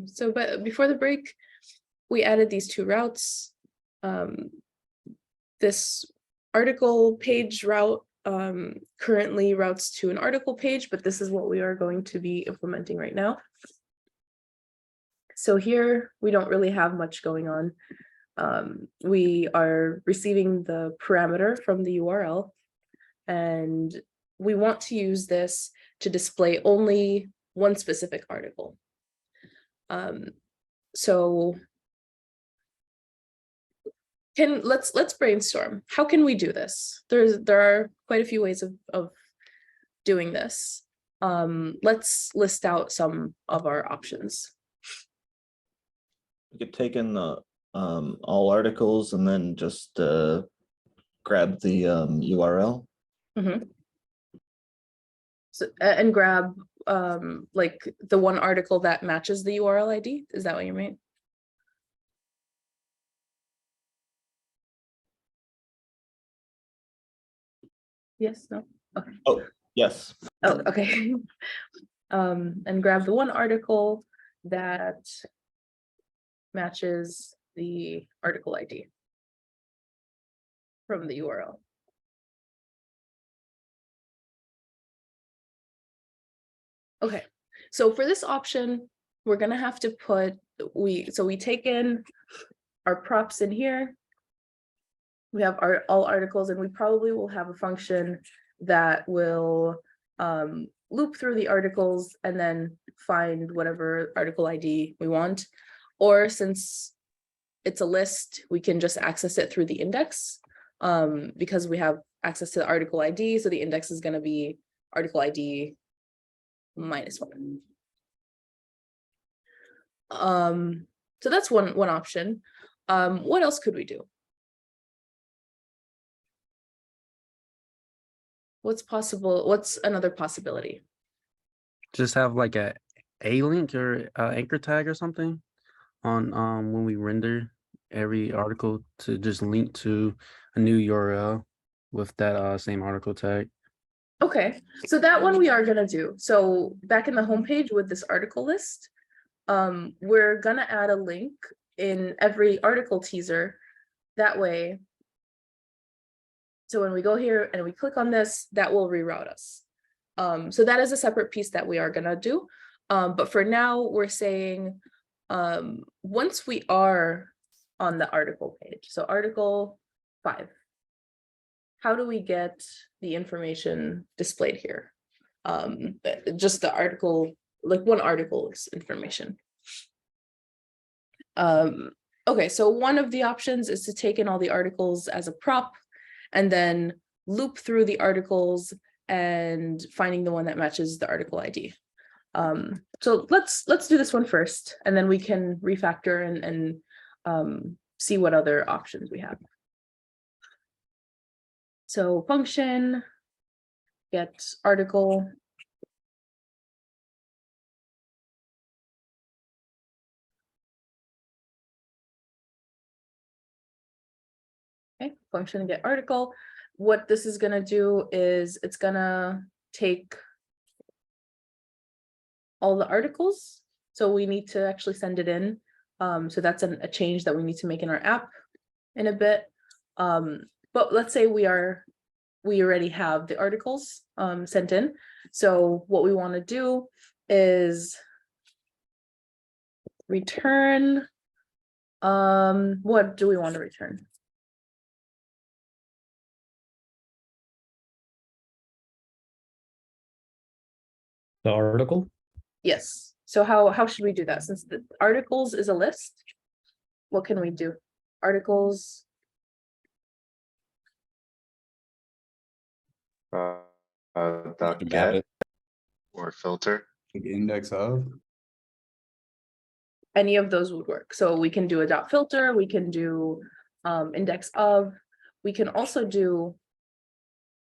So, but before the break, we added these two routes. This article page route currently routes to an article page, but this is what we are going to be implementing right now. So here we don't really have much going on. We are receiving the parameter from the URL, and we want to use this to display only one specific article. So let's brainstorm. How can we do this? There are quite a few ways of doing this. Let's list out some of our options. We could take in the all articles and then just grab the URL. Mm-hmm. So, and grab like the one article that matches the URL ID. Is that what you mean? Yes, no? Okay. Oh, yes. Oh, okay. And grab the one article that matches the article ID from the URL. Okay, so for this option, we're gonna have to put, we take in our props in here. We have our all articles, and we probably will have a function that will loop through the articles and then find whatever article ID we want. Or since it's a list, we can just access it through the index because we have access to the article ID. So the index is going to be article ID -1. So that's one option. What else could we do? What's possible? What's another possibility? Just have like a link or anchor tag or something on when we render every article to just link to a new URL with that same article tag. Okay, so that one we are gonna do. So back in the homepage with this article list, we're gonna add a link in every article teaser. That way, so when we go here and we click on this, that will reroute us. So that is a separate piece that we are gonna do. But for now, we're saying once we are on the article page, so article 5, how do we get the information displayed here? Just the article, like one article's information. Okay, so one of the options is to take in all the articles as a prop and then loop through the articles and finding the one that matches the article ID. So let's do this one first, and then we can refactor and see what other options we have. So function get article. Okay, function get article. What this is gonna do is it's gonna take all the articles. So we need to actually send it in. So that's a change that we need to make in our app in a bit. But let's say we already have the articles sent in. So what we want to do is return. What do we want to return? The article? Yes. So how should we do that? Since the articles is a list, what can we do? Articles. Get or filter. Index of. Any of those would work. So we can do a dot filter, we can do index of, we can also do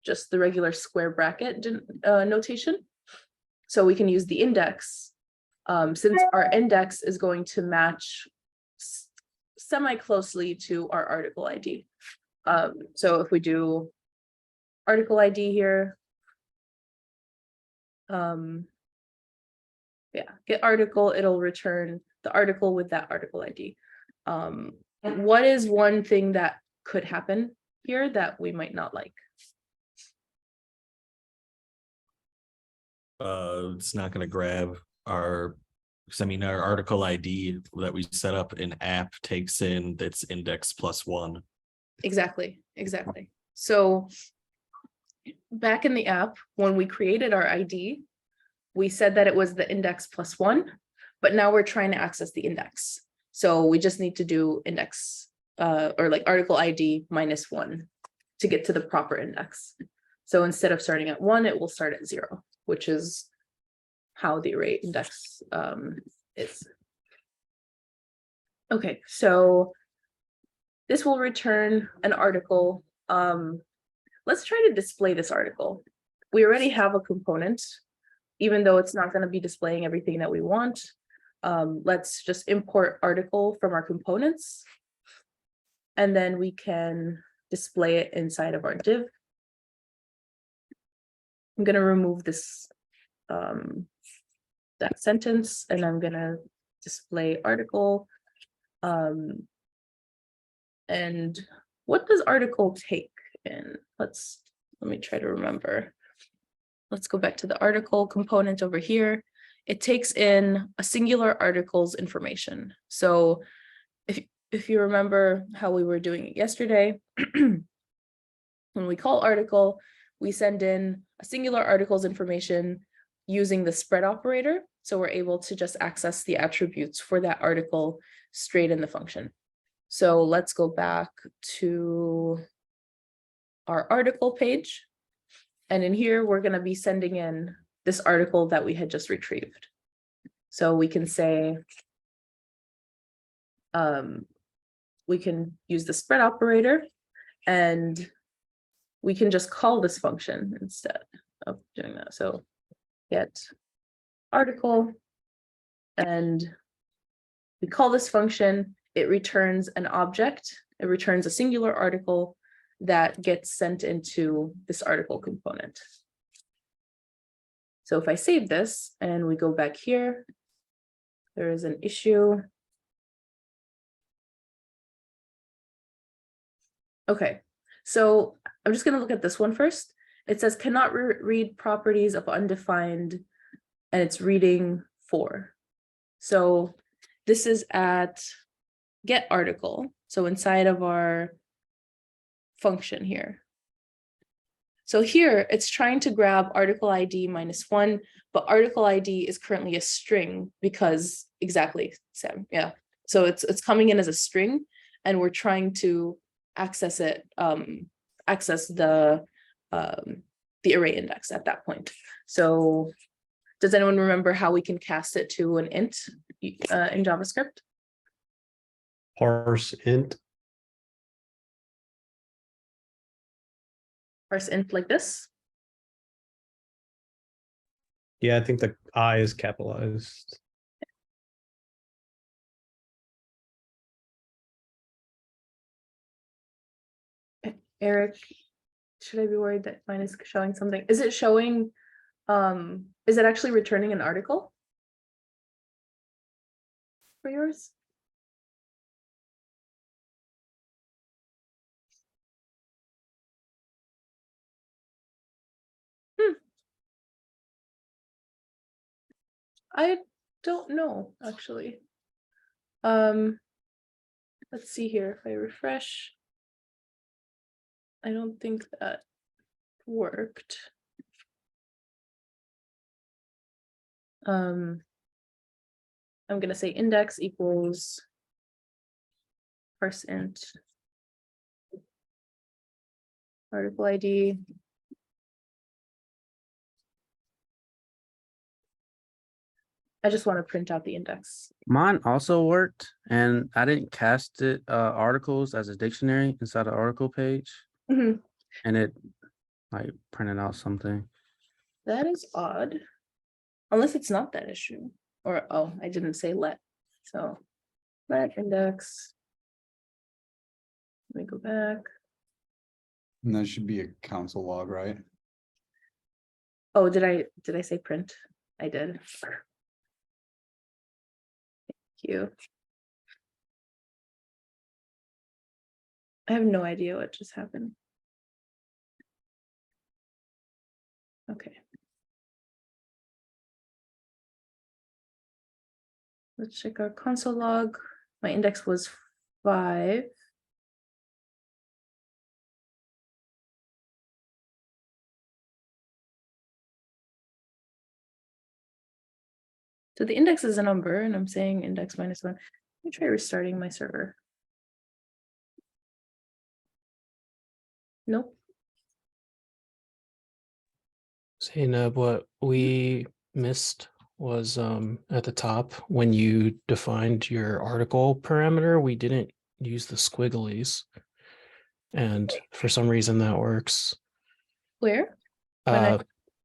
just the regular square bracket notation. So we can use the index, since our index is going to match semi-closely to our article ID. So if we do article ID here, Yeah, get article, it'll return the article with that article ID. What is one thing that could happen here that we might not like? It's not gonna grab our, 'cause I mean, our article ID that we set up in app takes in its index +1. Exactly. So back in the app, when we created our ID, we said that it was the index +1, but now we're trying to access the index. So we just need to do index or like article ID -1 to get to the proper index. So instead of starting at 1, it will start at 0, which is how the array index is. Okay, so this will return an article. Let's try to display this article. We already have a component, even though it's not going to be displaying everything that we want. Let's just import article from our components. And then we can display it inside of our div. I'm going to remove this, that sentence, and I'm going to display article. And what does article take in? Let me try to remember. Let's go back to the article component over here. It takes in a singular article's information. So if you remember how we were doing it yesterday, when we call article, we send in a singular article's information using the spread operator. So we're able to just access the attributes for that article straight in the function. So let's go back to our article page. And in here, we're going to be sending in this article that we had just retrieved. So we can say, we can use the spread operator, and we can just call this function instead of doing that. So get article, and we call this function. It returns an object. It returns a singular article that gets sent into this article component. So if I save this and we go back here, there is an issue. Okay, so I'm just going to look at this one first. It says cannot read properties of undefined, and it's reading 4. So this is at get article. So inside of our function here. So here it's trying to grab article ID -1, but article ID is currently a string because exactly, Sam. Yeah. So it's coming in as a string, and we're trying to access it, access the array index at that point. So does anyone remember how we can cast it to an int in JavaScript? Parse int. Parse int like this? Yeah, I think the I is capitalized. Eric, should I be worried that mine is showing something? Is it showing, is it actually returning an article for yours? I don't know, actually. Let's see here. If I refresh, I don't think that worked. I'm gonna say index equals parse int article ID. I just want to print out the index. Mine also worked, and I didn't cast it articles as a dictionary inside the article page, Mhm. and it like printed out something. That is odd. Unless it's not that issue. Or oh, I didn't say let. So let index. Let me go back. And that should be a console log, right? Oh, did I say print? I did. you. I have no idea what just happened. Okay. Let's check our console log. My index was 5. So the index is a number, and I'm saying index -1. Let me try restarting my server. Nope. Zainab, what we missed was at the top when you defined your article parameter, we didn't use the squigglies. And for some reason that works. Where? When I-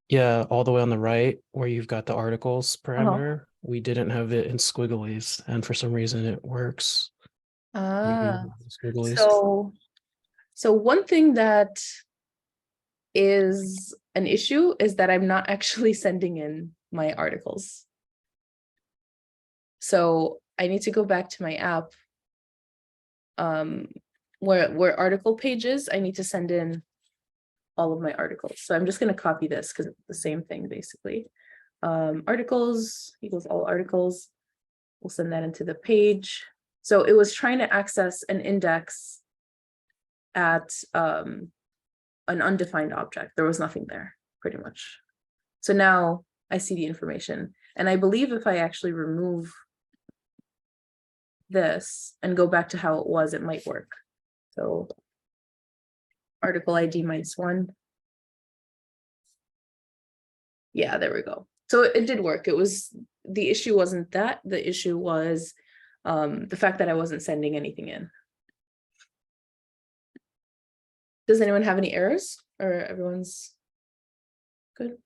Yeah, all the way on the right where you've got the articles parameter, we didn't have it in squigglies, and for some reason it works. Ah, Squigglies. so one thing that is an issue is that I'm not actually sending in my articles. So I need to go back to my app. Where article pages, I need to send in all of my articles. So I'm just going to copy this because it's the same thing basically. Articles equals all articles. We'll send that into the page. So it was trying to access an index at an undefined object. There was nothing there, pretty much. So now I see the information. And I believe if I actually remove this and go back to how it was, it might work. So article ID -1. Yeah, there we go. So it did work. It was, the issue wasn't that, the issue was the fact that I wasn't sending anything in. Does anyone have any errors, or everyone's good?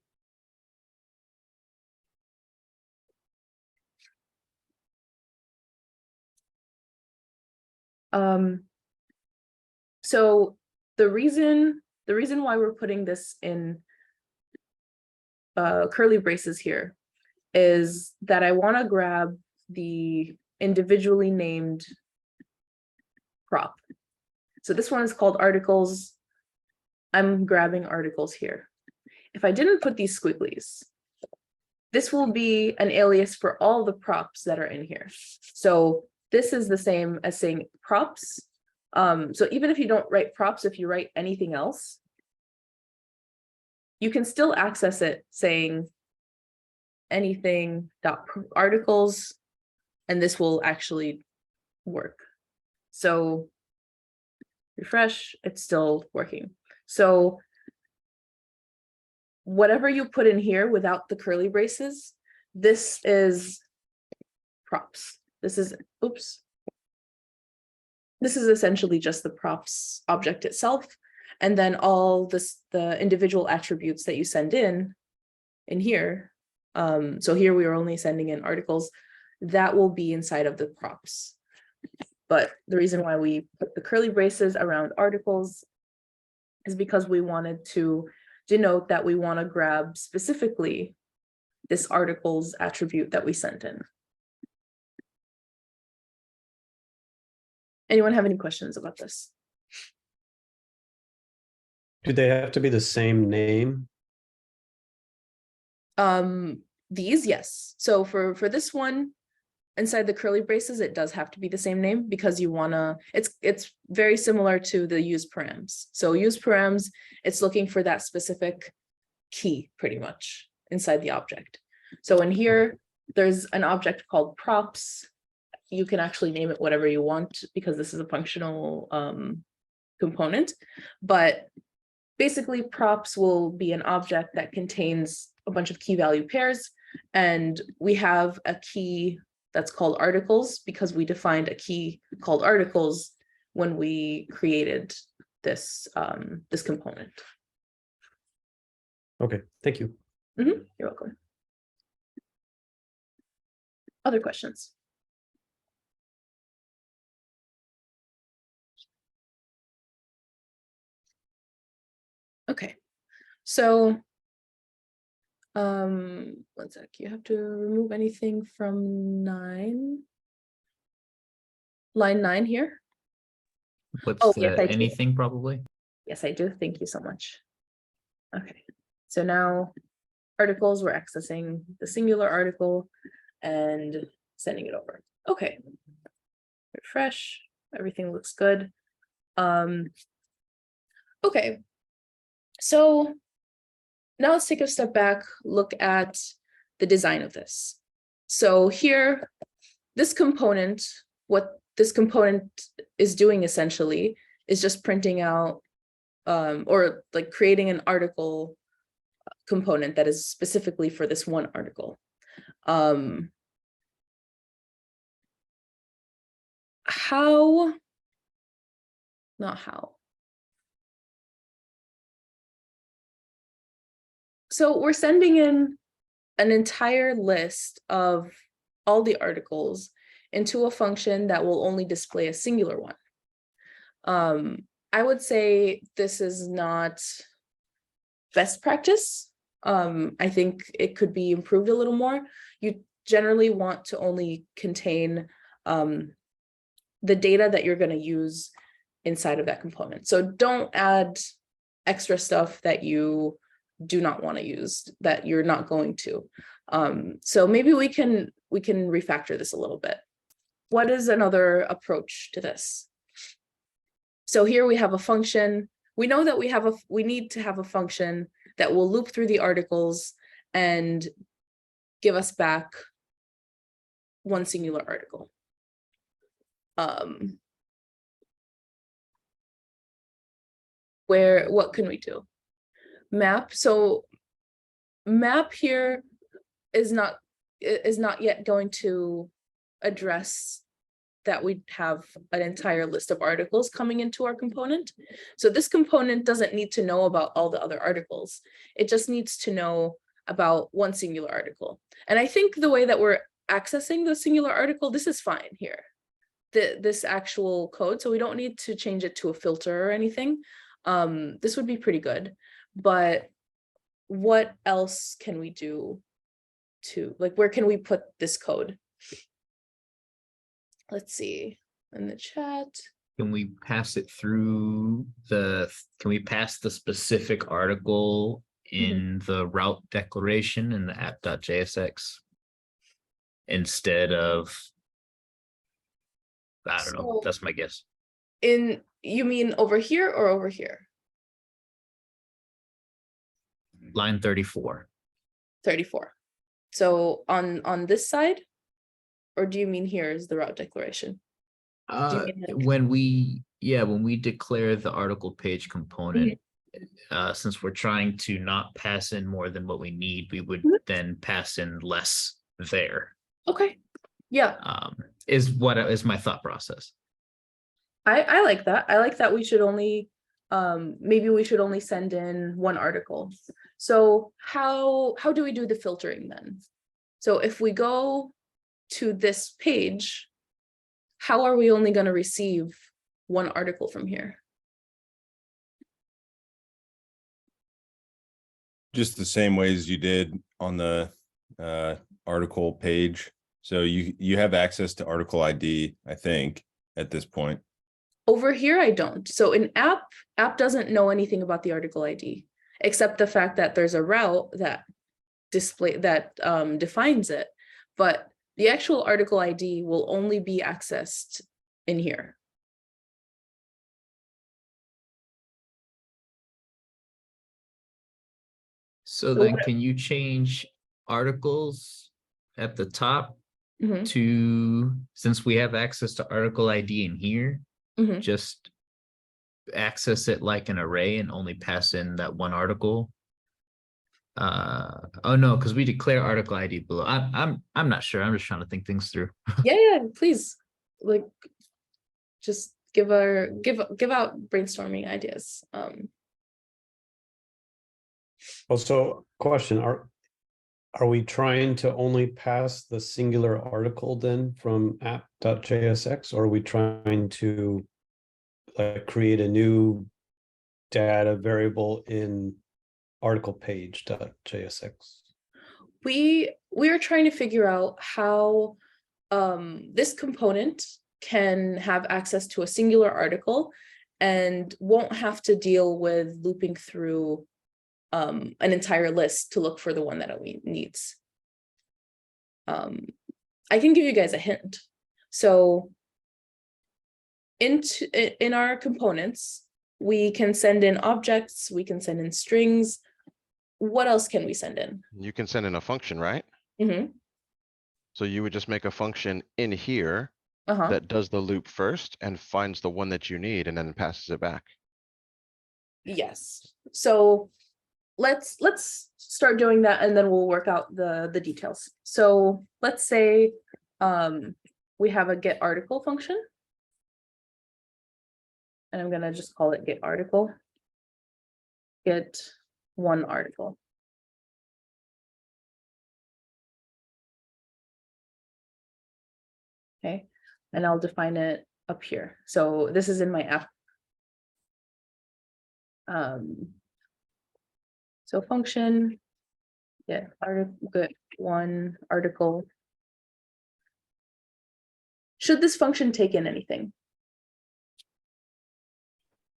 So the reason why we're putting this in curly braces here is that I want to grab the individually named prop. So this one is called articles. I'm grabbing articles here. If I didn't put these squigglies, this will be an alias for all the props that are in here. So this is the same as saying props. So even if you don't write props, if you write anything else, you can still access it saying anything dot articles, and this will actually work. So refresh, it's still working. So whatever you put in here without the curly braces, this is props. This is, oops. This is essentially just the props object itself. And then all this, the individual attributes that you send in here. So here we are only sending in articles that will be inside of the props. But the reason why we put the curly braces around articles is because we wanted to denote that we want to grab specifically this articles attribute that we sent in. Anyone have any questions about this? Do they have to be the same name? These, yes. So for this one, inside the curly braces, it does have to be the same name because you wanna, it's very similar to the use params. So use params, it's looking for that specific key pretty much inside the object. So in here, there's an object called props. You can actually name it whatever you want because this is a functional component, but basically props will be an object that contains a bunch of key value pairs, and we have a key that's called articles because we defined a key called articles when we created this this component. Okay, thank you. You're welcome. Other questions? Okay, so one sec, you have to remove anything from 9. line 9 here. What's Oh, yes, I do. anything probably? Yes, I do. Thank you so much. Okay, so now articles, we're accessing the singular article and sending it over. Okay. Refresh, everything looks good. Okay. So now let's take a step back, look at the design of this. So here, this component, what this component is doing essentially is just printing out or like creating an article component that is specifically for this one article. Not how. So we're sending in an entire list of all the articles into a function that will only display a singular one. I would say this is not best practice. I think it could be improved a little more. You generally want to only contain the data that you're going to use inside of that component. So don't add extra stuff that you do not want to use, that you're not going to. So maybe we can refactor this a little bit. What is another approach to this? So here we have a function. We know that we need to have a function that will loop through the articles and give us back one singular article. What can we do? Map. So map here is not yet going to address that we have an entire list of articles coming into our component. So this component doesn't need to know about all the other articles. It just needs to know about one singular article. And I think the way that we're accessing the singular article, this is fine here. This actual code, so we don't need to change it to a filter or anything. This would be pretty good. But what else can we do to, like, where can we put this code? Let's see in the chat. Can we pass it through can we pass the specific article in the route declaration in the app.jsx instead of, I don't know, So that's my guess. You mean over here or over here? Line 34. 34. So on this side? Or do you mean here is the route declaration? Mean like... When we declare the article page component, since we're trying to not pass in more than what we need, we would then pass in less there. Okay. Yeah. Is my thought process. I like that. I like that we should only maybe we should only send in one article. So how do we do the filtering then? So if we go to this page, how are we only going to receive one article from here? Just the same ways you did on the article page. So you have access to article ID, I think, at this point. Over here, I don't. So in app doesn't know anything about the article ID, except the fact that there's a route that defines it. But the actual article ID will only be accessed in here. So then can you change articles at the top to, since we have access to article ID in here, just access it like an array and only pass in that one article? Oh no, because we declare article ID below. I'm not sure. I'm just trying to think things through. Yeah, please, like, just give out brainstorming ideas. Also, question, are we trying to only pass the singular article then from app.jsx, or are we trying to like create a new data variable in article page.jsx? We are trying to figure out how this component can have access to a singular article and won't have to deal with looping through an entire list to look for the one that it needs. I can give you guys a hint. So in our components, we can send in objects, we can send in strings. What else can we send in? You can send in a function, right? Mm-hmm. So you would just make a function in here Uh-huh. that does the loop first and finds the one that you need and then passes it back. Yes. So let's start doing that, and then we'll work out the details. So let's say we have a get article function. And I'm gonna just call it get article. Get one article. Okay, and I'll define it up here. So this is in my app. So function, get one article. Should this function take in anything?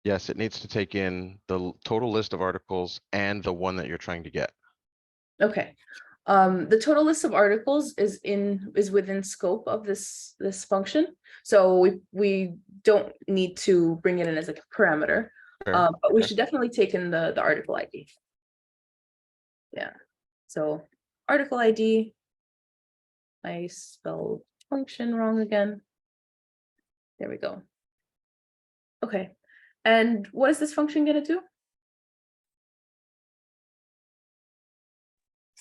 Yes, it needs to take in the total list of articles and the one that you're trying to get. Okay. The total list of articles is within scope of this function. So we don't need to bring it in as a parameter. Sure. But we Okay. should definitely take in the article ID. Yeah. So article ID. I spelled function wrong again. There we go. Okay. And what is this function gonna do?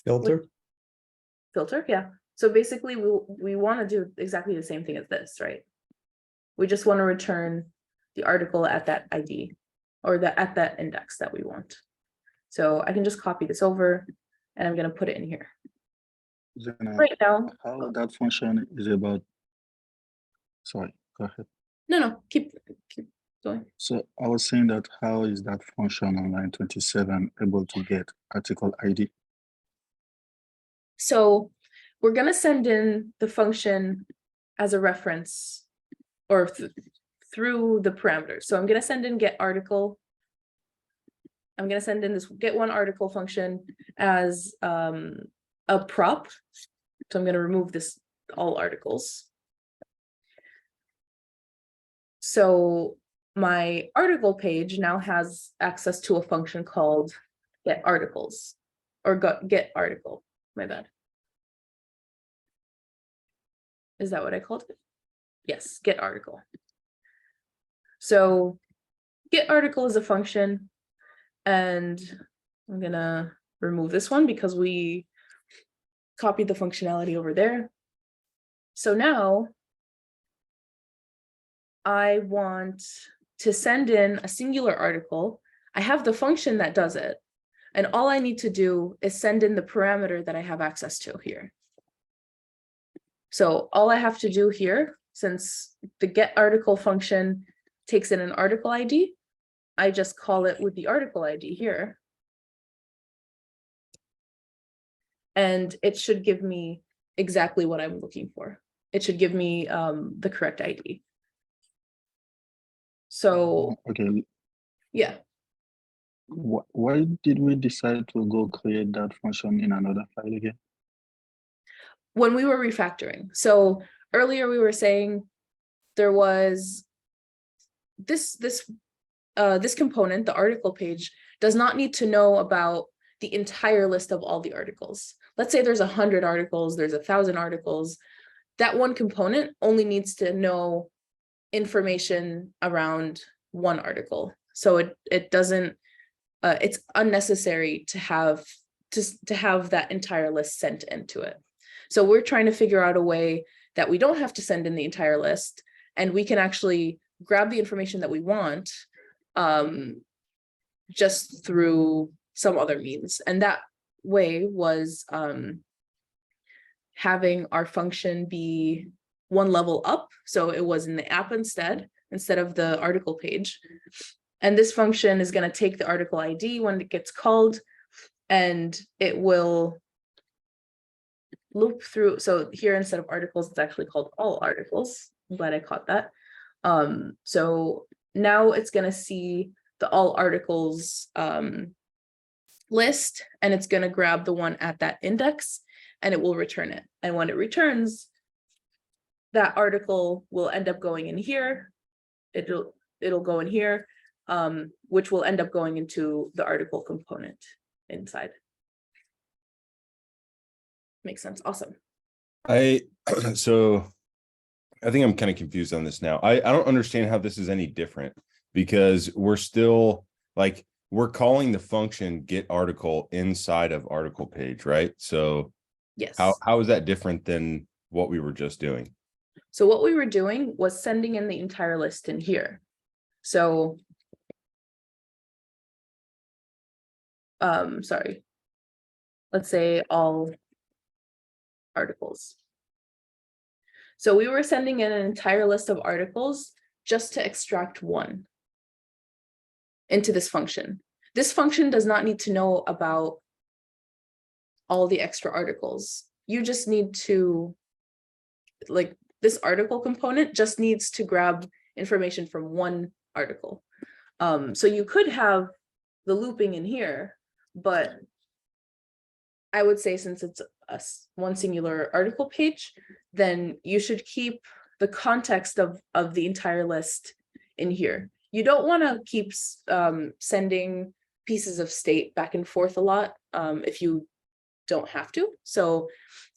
Filter? Filter, yeah. So basically we want to do exactly the same thing as this, right? We just want to return the article at that ID or at that index that we want. So I can just copy this over and I'm going to put it in here. Right now. How that function is about, sorry, go ahead. No, keep going. So I was saying that how is that function on line 27 able to get article ID? So we're going to send in the function as a reference or through the parameters. So I'm going to send in get article. I'm going to send in this get one article function as a prop. So I'm going to remove this all articles. So my article page now has access to a function called get articles or get article. My bad. Is that what I called it? Yes, get article. So get article is a function, and I'm gonna remove this one because we copied the functionality over there. So now I want to send in a singular article. I have the function that does it, and all I need to do is send in the parameter that I have access to here. So all I have to do here, since the get article function takes in an article ID, I just call it with the article ID here. And it should give me exactly what I'm looking for. It should give me the correct ID. So, okay. Yeah. Why did we decide to go create that function in another file again? When we were refactoring. So earlier we were saying there was this component, the article page, does not need to know about the entire list of all the articles. Let's say there's 100 articles, there's 1,000 articles. That one component only needs to know information around one article. So it doesn't, it's unnecessary to have that entire list sent into it. So we're trying to figure out a way that we don't have to send in the entire list, and we can actually grab the information that we want just through some other means. And that way was having our function be one level up. So it was in the app instead of the article page. And this function is going to take the article ID when it gets called, and it will loop through. So here, instead of articles, it's actually called all articles. I'm glad I caught that. So now it's gonna see the all articles list, and it's gonna grab the one at that index, and it will return it. And when it returns, that article will end up going in here. It'll go in here, which will end up going into the article component inside. Makes sense. Awesome. So I think I'm kind of confused on this now. I don't understand how this is any different, because we're still like, we're calling the function get article inside of article page, right? So Yes. how is that different than what we were just doing? So what we were doing was sending in the entire list in here. So sorry, let's say all articles. So we were sending in an entire list of articles just to extract one into this function. This function does not need to know about all the extra articles. You just need to, like, this article component just needs to grab information from one article. So you could have the looping in here, but I would say since it's one singular article page, then you should keep the context of the entire list in here. You don't want to keep sending pieces of state back and forth a lot if you don't have to. So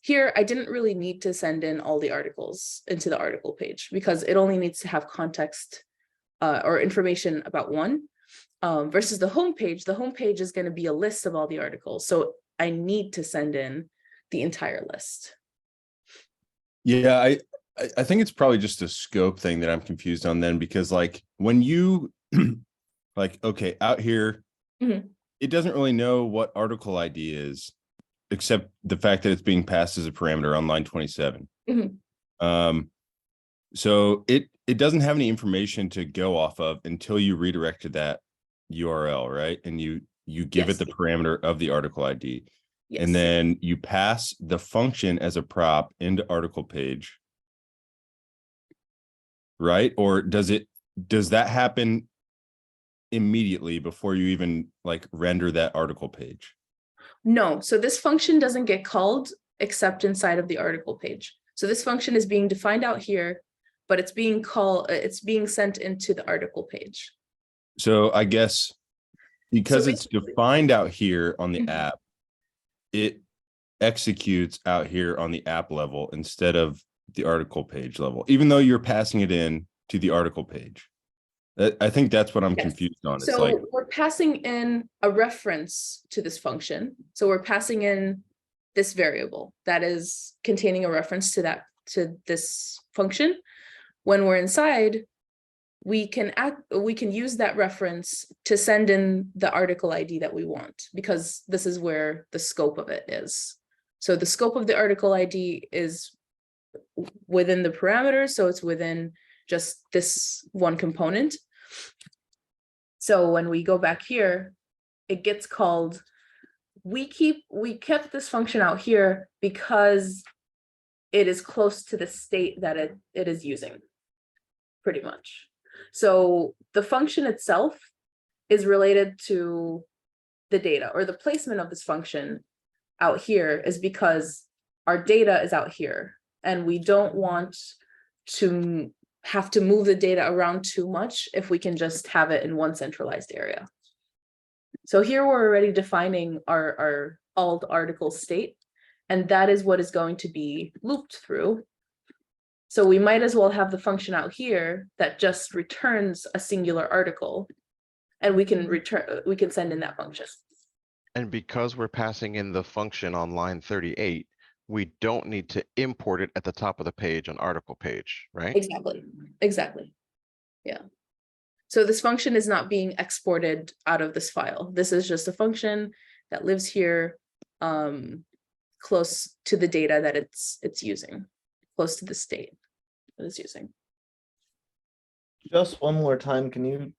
here, I didn't really need to send in all the articles into the article page because it only needs to have context or information about one versus the home page. The home page is going to be a list of all the articles. So I need to send in the entire list. Yeah, I think it's probably just a scope thing that I'm confused on then, because like when you like, okay, out here, it doesn't really know what article ID is, except the fact that it's being passed as a parameter on line 27. So it doesn't have any information to go off of until you redirect to that URL, right? And you give it the parameter of the article ID. Yes. And then you pass the function as a prop into article page, right? Or does that happen immediately before you even like render that article page? No, so this function doesn't get called except inside of the article page. So this function is being defined out here, but it's being sent into the article page. So I guess because it's defined out here on the app, it executes out here on the app level instead of the article page level, even though you're passing it in to the article page. I think that's what I'm confused on. It's So like we're passing in a reference to this function. So we're passing in this variable that is containing a reference to this function. When we're inside, we can use that reference to send in the article ID that we want, because this is where the scope of it is. So the scope of the article ID is within the parameters, so it's within just this one component. So when we go back here, it gets called. We kept this function out here because it is close to the state that it is using, pretty much. So the function itself is related to the data, or the placement of this function out here is because our data is out here and we don't want to have to move the data around too much if we can just have it in one centralized area. So here we're already defining our alt article state, and that is what is going to be looped through. So we might as well have the function out here that just returns a singular article, and we can send in that function. And because we're passing in the function on line 38, we don't need to import it at the top of the page on article page, right? Exactly. Yeah. So this function is not being exported out of this file. This is just a function that lives here, close to the data that it's using, close to the state that it's using. Just one more time, can you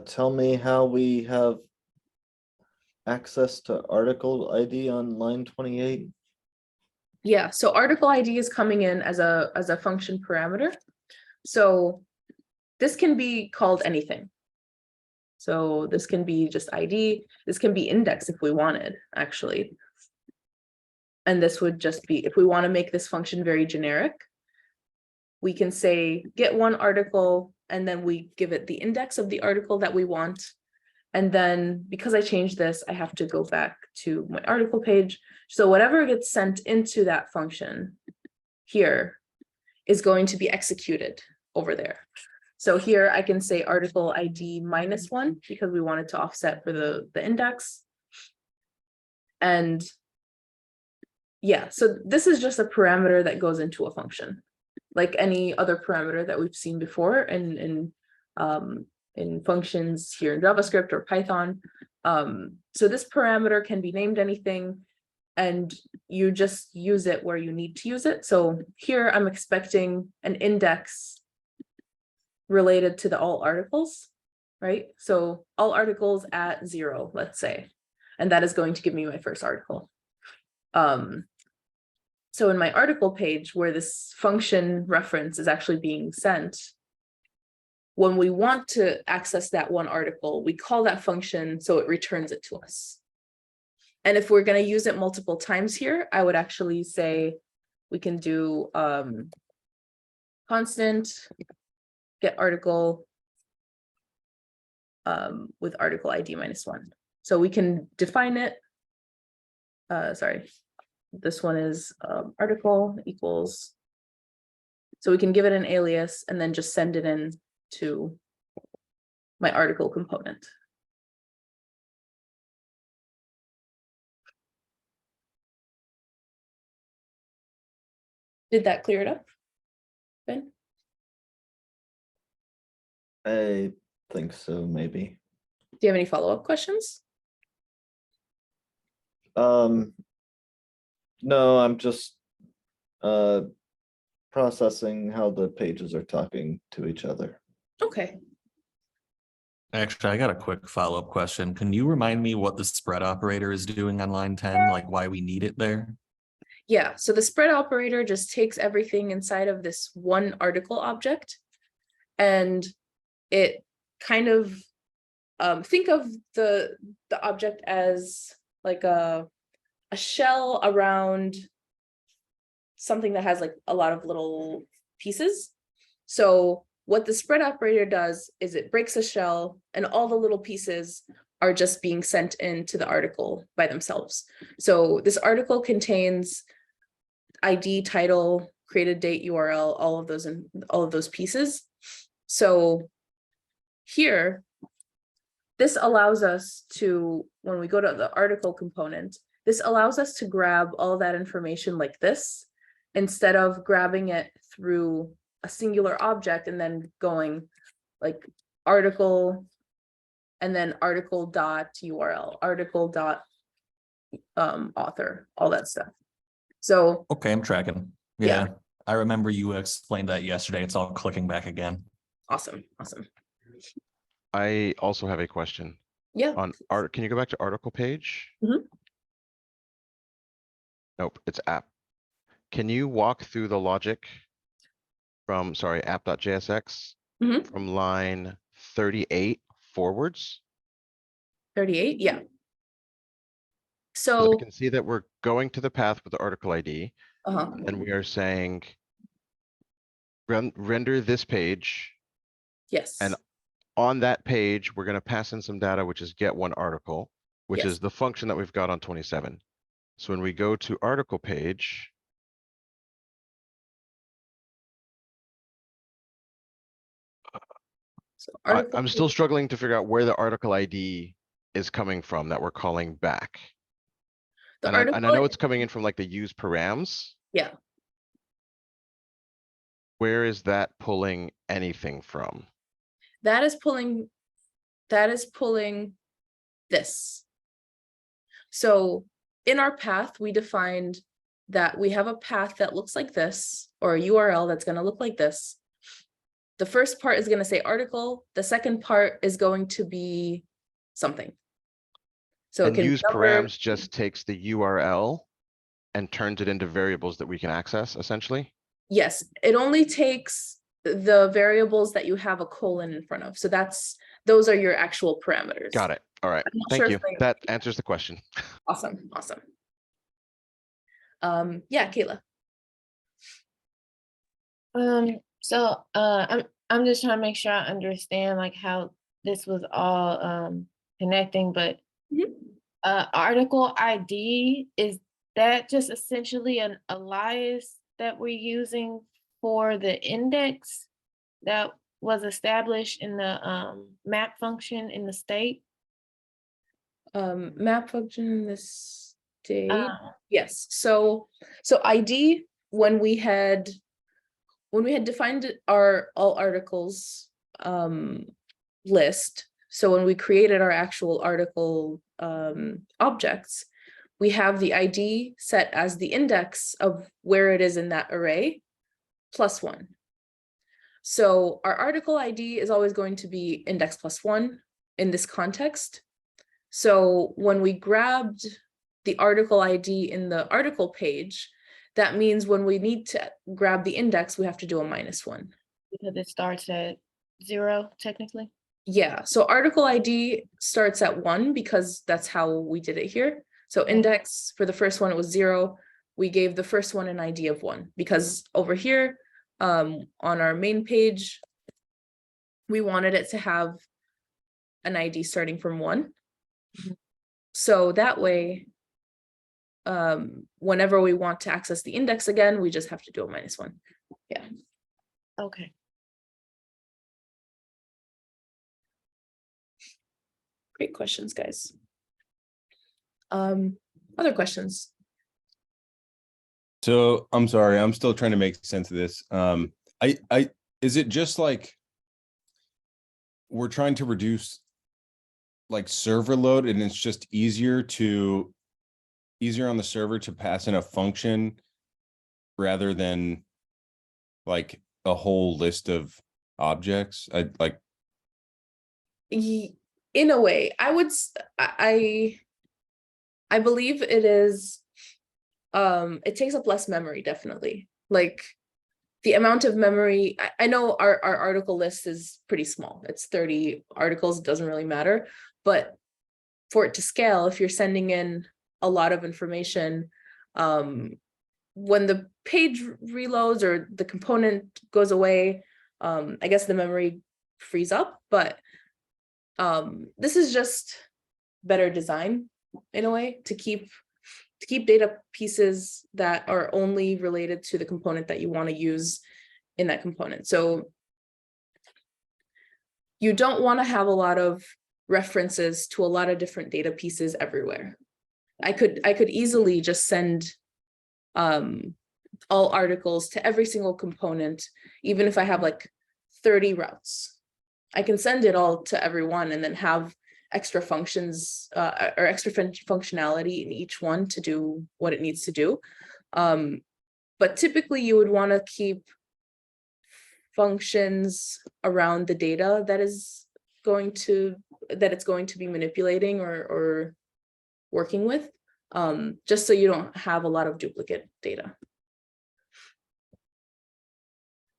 tell me how we have access to article ID on line 28? Yeah, so article ID is coming in as a function parameter. So this can be called anything. So this can be just ID, this can be index if we wanted, actually. And this would just be, if we want to make this function very generic, we can say get one article, and then we give it the index of the article that we want. And then because I changed this, I have to go back to my article page. So whatever gets sent into that function here is going to be executed over there. So here I can say article ID -1 because we wanted to offset for the index. And yeah, so this is just a parameter that goes into a function, like any other parameter that we've seen before in functions here in JavaScript or Python. So this parameter can be named anything, and you just use it where you need to use it. So here I'm expecting an index related to the all articles, right? So all articles at 0, let's say, and that is going to give me my first article. So in my article page where this function reference is actually being sent, when we want to access that one article, we call that function so it returns it to us. And if we're going to use it multiple times here, I would actually say we can do constant get article with article ID -1. So we can define it. Sorry, this one is article equals. So we can give it an alias and then just send it in to my article component. Did that clear it up, Ben? I think so, maybe. Do you have any follow-up questions? No, I'm just processing how the pages are talking to each other. Okay. Actually, I got a quick follow-up question. Can you remind me what the spread operator is doing on line 10, like why we need it there? Yeah, so the spread operator just takes everything inside of this one article object, and it kind of think of the object as like a shell around something that has like a lot of little pieces. So what the spread operator does is it breaks a shell, and all the little pieces are just being sent into the article by themselves. So this article contains ID, title, created date, URL, all of those pieces. So here, this allows us to, when we go to the article component, this allows us to grab all that information like this, instead of grabbing it through a singular object and then going like article and then article dot URL, article dot author, all that stuff. So Okay, I'm tracking. Yeah. Yeah, I remember you explained that yesterday. It's all clicking back again. awesome. I also have a question Yeah. on art. Can you go back to article page? Mhm. Nope, it's app. Can you walk through the logic from, sorry, app.jsx Mhm. from line 38 forwards? 38, yeah. 'Cause So I can see that we're going to the path with the article ID, and we are saying render this page, yes. and on that page, we're gonna pass in some data, which is get one article, which Yes. is the function that we've got on 27. So when we go to article page, So article I'm still struggling to figure out where the article ID is coming from that we're calling back. the And I article, know it's coming in from like the use params. yeah. Where is that pulling anything from? That is pulling this. So in our path, we defined that we have a path that looks like this, or a URL that's going to look like this. The first part is going to say article. The second part is going to be something. So it And can be use number. params just takes the URL and turns it into variables that we can access essentially? Yes, it only takes the variables that you have a colon in front of. So those are your actual parameters. Got it. All right. I'm not Thank sure you. if I- That answers the question. Awesome, awesome. Yeah, Kayla. I'm just trying to make sure I understand like how this was all connecting, but article ID, is that just essentially an alias that we're using for the index that was established in the map function in the state? Map function in the state. Yes, so ID, when we had defined our all articles list, so when we created our actual article objects, we have the ID set as the index of where it is in that array +1. So our article ID is always going to be index +1 in this context. So when we grabbed the article ID in the article page, that means when we need to grab the index, we have to do a -1. Because it starts at 0, technically? Yeah, so article ID starts at 1 because that's how we did it here. So index, for the first one, it was 0. We gave the first one an ID of 1 because over here on our main page, we wanted it to have an ID starting from 1. So that way, whenever we want to access the index again, we just have to do a -1. Yeah. Okay. Great questions, guys. Other questions? So I'm sorry, I'm still trying to make sense of this. Is it just like we're trying to reduce like server load and it's just easier on the server to pass in a function rather than like a whole list of objects? In a way, I believe it is, it takes up less memory, definitely. Like the amount of memory, I know our article list is pretty small. It's 30 articles, it doesn't really matter. But for it to scale, if you're sending in a lot of information, when the page reloads or the component goes away, I guess the memory frees up, but this is just better design in a way to keep data pieces that are only related to the component that you want to use in that component. So you don't want to have a lot of references to a lot of different data pieces everywhere. I could easily just send all articles to every single component, even if I have like 30 routes. I can send it all to everyone and then have extra functions or extra functionality in each one to do what it needs to do. But typically you would want to keep functions around the data that it's going to be manipulating or working with, just so you don't have a lot of duplicate data.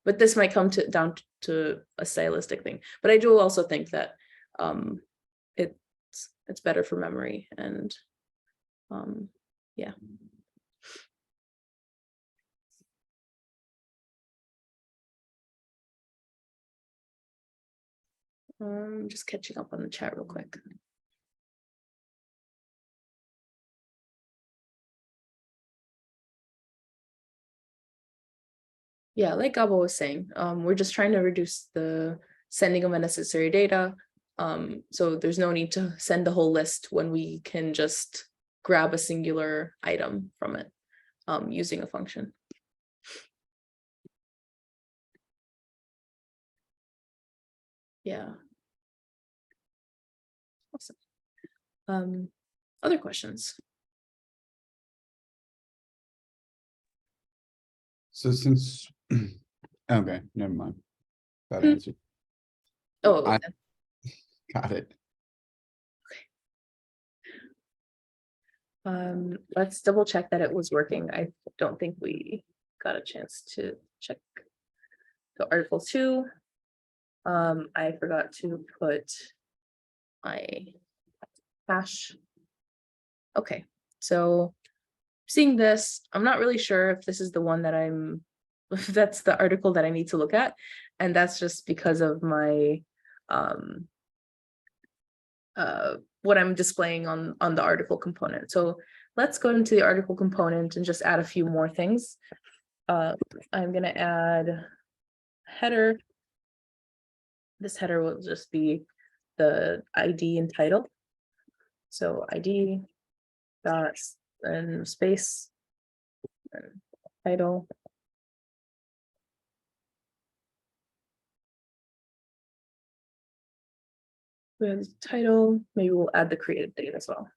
But this might come down to a stylistic thing. But I do also think that it's better for memory and yeah. Just catching up on the chat real quick. Yeah, like Gabo was saying, we're just trying to reduce the sending of unnecessary data. So there's no need to send the whole list when we can just grab a singular item from it using a function. Yeah. Awesome. Other questions? So since, okay, never mind. That answer. Oh, I okay. got it. Let's double check that it was working. I don't think we got a chance to check. So Article 2, I forgot to put my hash. Okay, so seeing this, I'm not really sure if this is the one that if that's the article that I need to look at. And that's just because of my, what I'm displaying on the article component. So let's go into the article component and just add a few more things. I'm gonna add header. This header will just be the ID and title. So ID dot and space and title. We have the title. Maybe we'll add the created date as well.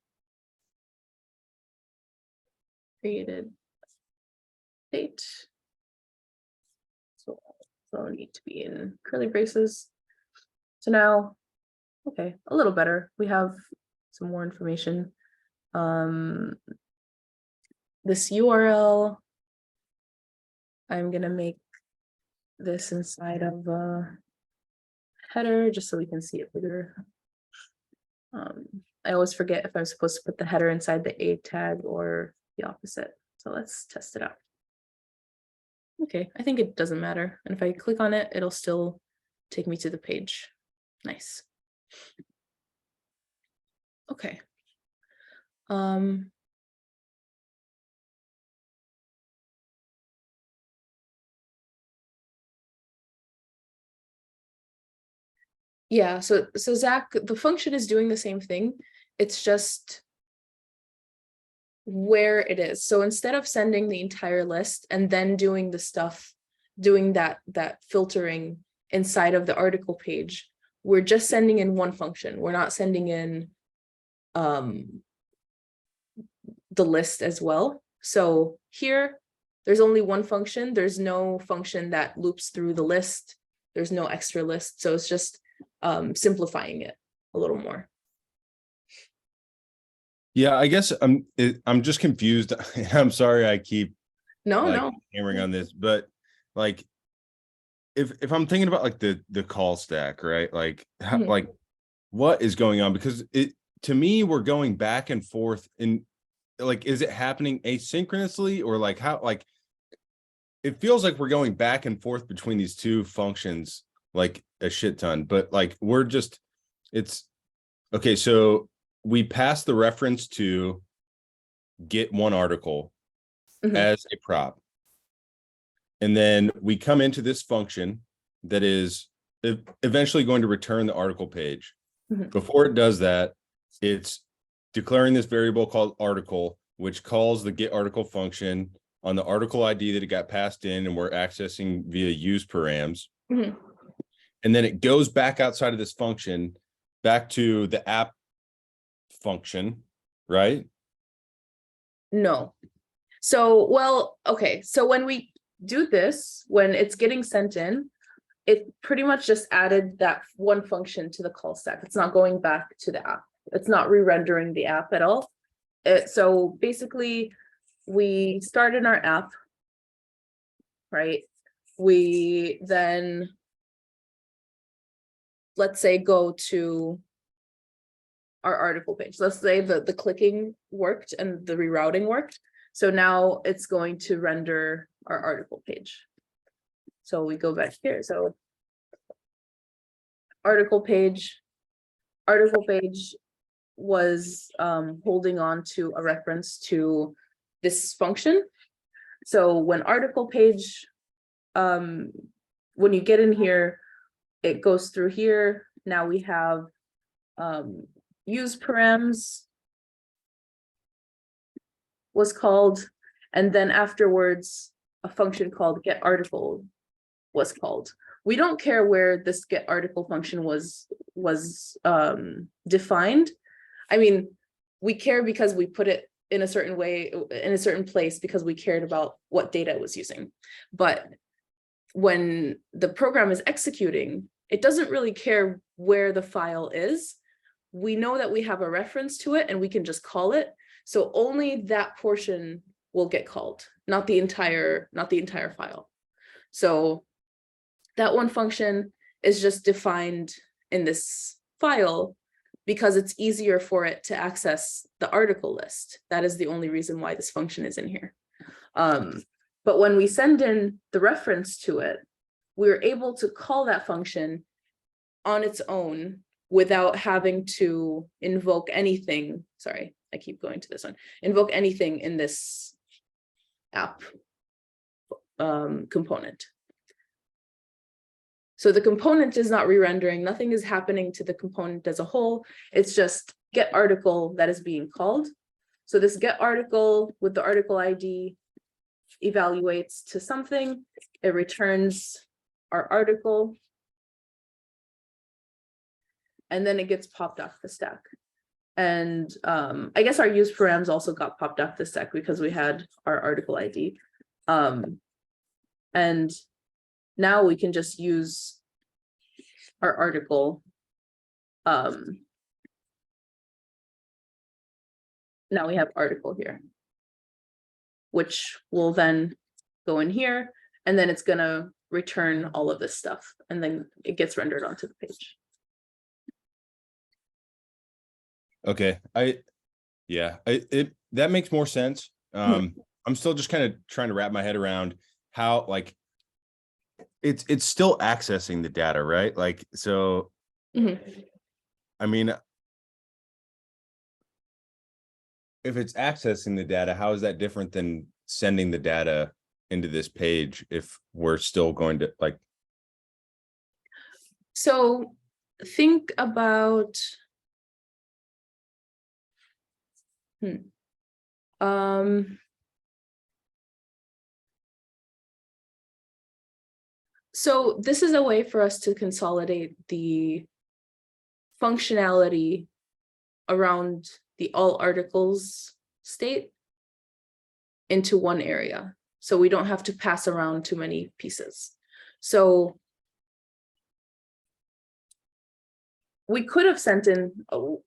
Created date. So it'll need to be in curly braces. So now, okay, a little better. We have some more information. This URL, I'm gonna make this inside of a header just so we can see it bigger. I always forget if I'm supposed to put the header inside the A tag or the opposite. So let's test it out. Okay, I think it doesn't matter. And if I click on it, it'll still take me to the page. Nice. Okay. Yeah, so Zach, the function is doing the same thing. It's just where it is. So instead of sending the entire list and then doing the stuff, doing that filtering inside of the article page, we're just sending in one function. We're not sending in the list as well. So here, there's only one function. There's no function that loops through the list. There's no extra list. So it's just simplifying it a little more. Yeah, I guess I'm just confused. I'm sorry I keep no hammering on this, but like if I'm thinking about like the call stack, right? Like like what is going on? Because to me, we're going back and forth in like, is it happening asynchronously or like how, like it feels like we're going back and forth between these two functions like a shit ton, but like we're just, it's okay. So we pass the reference to get one article as a prop. And then we come into this function that is eventually going to return the article page. Before it does that, it's declaring this variable called article, which calls the get article function on the article ID that it got passed in and we're accessing via use params. And then it goes back outside of this function, back to the app function, right? No. So, well, okay. So when we do this, when it's getting sent in, it pretty much just added that one function to the call stack. It's not going back to the app. It's not re-rendering the app at all. So basically, we start in our app, right? We then, let's say, go to our article page. Let's say the clicking worked and the rerouting worked. So now it's going to render our article page. So we go back here. So article page was holding on to a reference to this function. So when article page, when you get in here, it goes through here. Now we have use params was called, and then afterwards a function called get article was called. We don't care where this get article function was defined. I mean, we care because we put it in a certain way, in a certain place, because we cared about what data it was using. But when the program is executing, it doesn't really care where the file is. We know that we have a reference to it and we can just call it. So only that portion will get called, not the entire file. So that one function is just defined in this file because it's easier for it to access the article list. That is the only reason why this function is in here. But when we send in the reference to it, we're able to call that function on its own without having to invoke anything. Sorry, I keep going to this one. Invoke anything in this app component. So the component is not re-rendering, nothing is happening to the component as a whole. It's just get article that is being called. So this get article with the article ID evaluates to something, it returns our article, and then it gets popped off the stack. And I guess our use params also got popped off the stack because we had our article ID. And now we can just use our article. Now we have article here, which will then go in here, and then it's gonna return all of this stuff, and then it gets rendered onto the page. Okay, that makes more sense. I'm still just kind of trying to wrap my head around how, like, it's still accessing the data, right? Like, so I mean, if it's accessing the data, how is that different than sending the data into this page if we're still going to, like? So think about so this is a way for us to consolidate the functionality around the all articles state into one area. So we don't have to pass around too many pieces. So we could have sent in,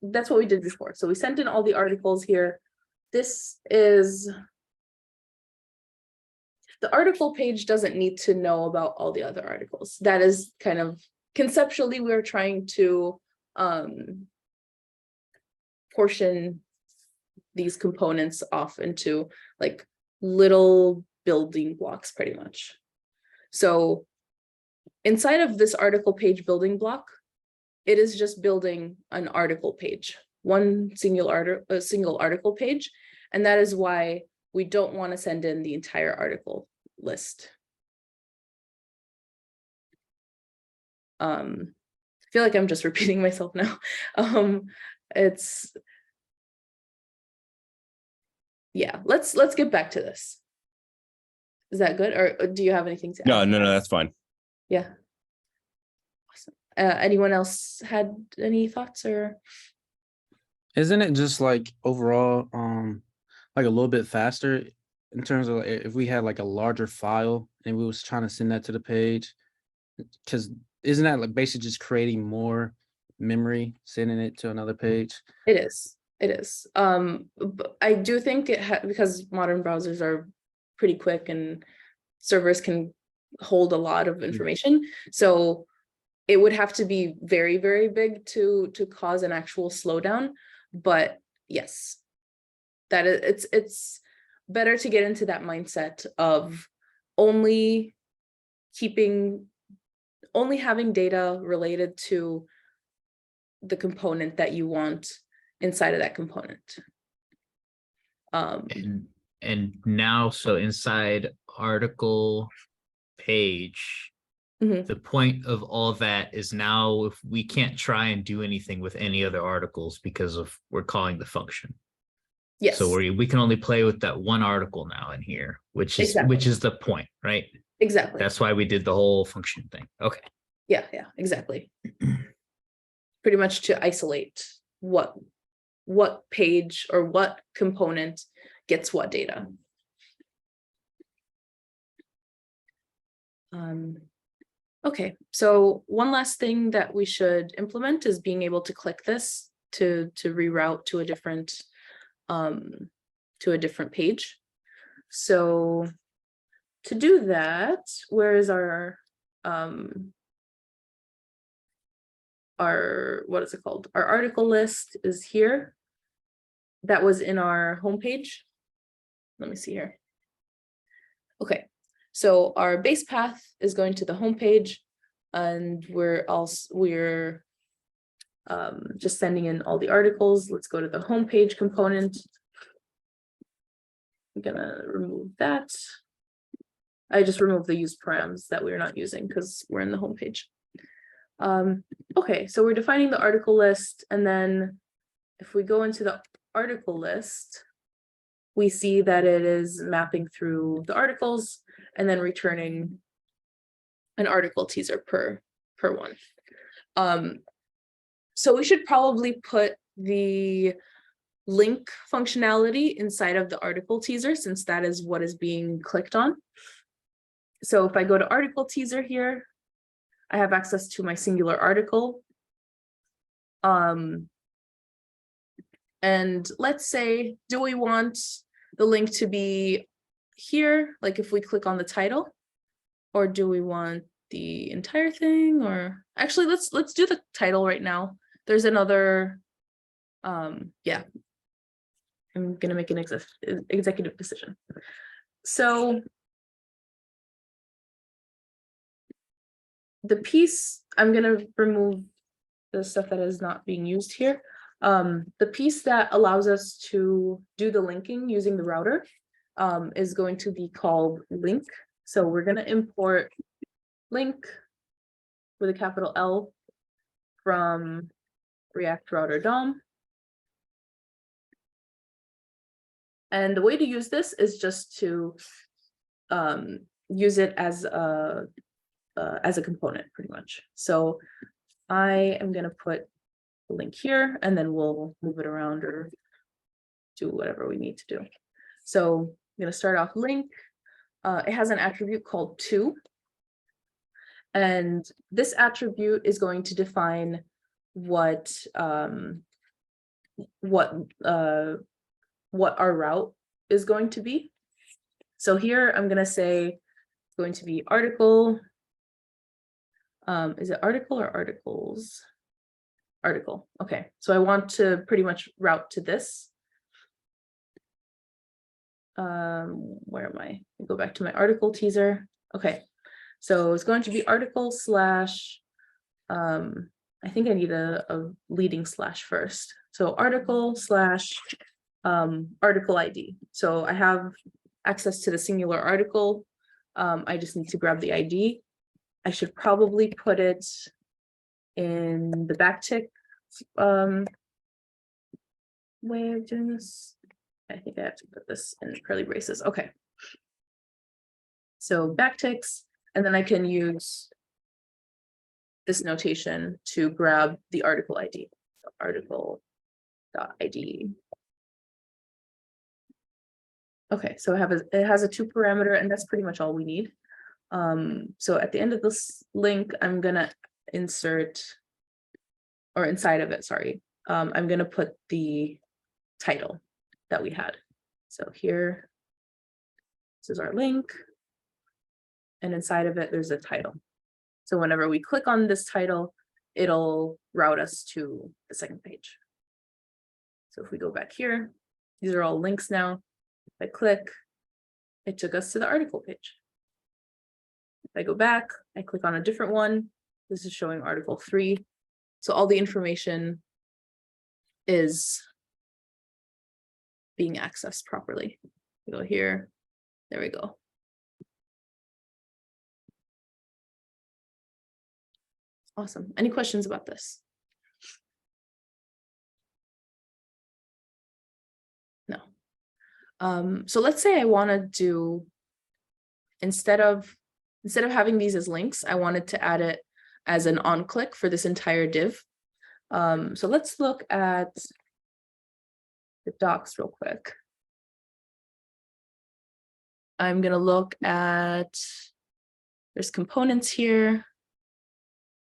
that's what we did before. So we sent in all the articles here. This is, the article page doesn't need to know about all the other articles. That is kind of, conceptually, we're trying to portion these components off into like little building blocks pretty much. So inside of this article page building block, it is just building an article page, one single article page. And that is why we don't want to send in the entire article list. I feel like I'm just repeating myself now. Yeah, let's get back to this. Is that good? Or do you have anything to add? No, that's fine. Yeah. Awesome. Anyone else had any thoughts or? Isn't it just like overall, like a little bit faster in terms of if we had like a larger file and we was trying to send that to the page? Because isn't that like basically just creating more memory, sending it to another page? It is. It is. But I do think because modern browsers are pretty quick and servers can hold a lot of information. So it would have to be very, very big to cause an actual slowdown. But yes, that it's better to get into that mindset of only having data related to the component that you want inside of that component. And now, so inside article page, the point of all that is now if we can't try and do anything with any other articles because of we're calling the function. Yes. So we can only play with that one article now in here, which is the point, right? Exactly. That's why we did the whole function thing. Okay. Yeah, exactly. Pretty much to isolate what page or what component gets what data. Okay, so one last thing that we should implement is being able to click this to reroute to a different to a different page. So to do that, where is our what is it called? Our article list is here. That was in our homepage. Let me see here. Okay, so our base path is going to the homepage, and we're just sending in all the articles. Let's go to the homepage component. I'm gonna remove that. I just removed the use params that we're not using because we're in the homepage. Okay, so we're defining the article list, and then if we go into the article list, we see that it is mapping through the articles and then returning an article teaser per one. So we should probably put the link functionality inside of the article teaser, since that is what is being clicked on. So if I go to article teaser here, I have access to my singular article. And let's say, do we want the link to be here, like if we click on the title, or do we want the entire thing? Or actually, let's do the title right now. There's another, yeah, I'm gonna make an executive decision. So the piece, I'm gonna remove the stuff that is not being used here. The piece that allows us to do the linking using the router is going to be called link. So we're gonna import link with a capital L from React Router DOM. And the way to use this is just to use it as a component, pretty much. So I am going to put the link here, and then we'll move it around or do whatever we need to do. So I'm going to start off link. It has an attribute called to, and this attribute is going to define what our route is going to be. So here I'm going to say it's going to be article. Is it article or articles? Article. Okay, so I want to pretty much route to this. Where am I? I'll go back to my article teaser. Okay, so it's going to be article slash, I think I need a leading slash first. So article slash article ID. So I have access to the singular article. I just need to grab the ID. I should probably put it in the backtick way of doing this. I think I have to put this in curly braces. Okay. So backticks, and then I can use this notation to grab the article ID. Article.id. Okay, so it has a 2 parameter, and that's pretty much all we need. So at the end of this link, I'm gonna insert, or inside of it, sorry, I'm gonna put the title that we had. So here, this is our link, and inside of it, there's a title. So whenever we click on this title, it'll route us to the second page. So if we go back here, these are all links now. If I click, it took us to the article page. If I go back, I click on a different one. This is showing article 3. So all the information is being accessed properly. We go here, there we go. Awesome. Any questions about this? No. So let's say I want to do, instead of having these as links, I wanted to add it as an on click for this entire div. So let's look at the docs real quick. I'm going to look at, there's components here.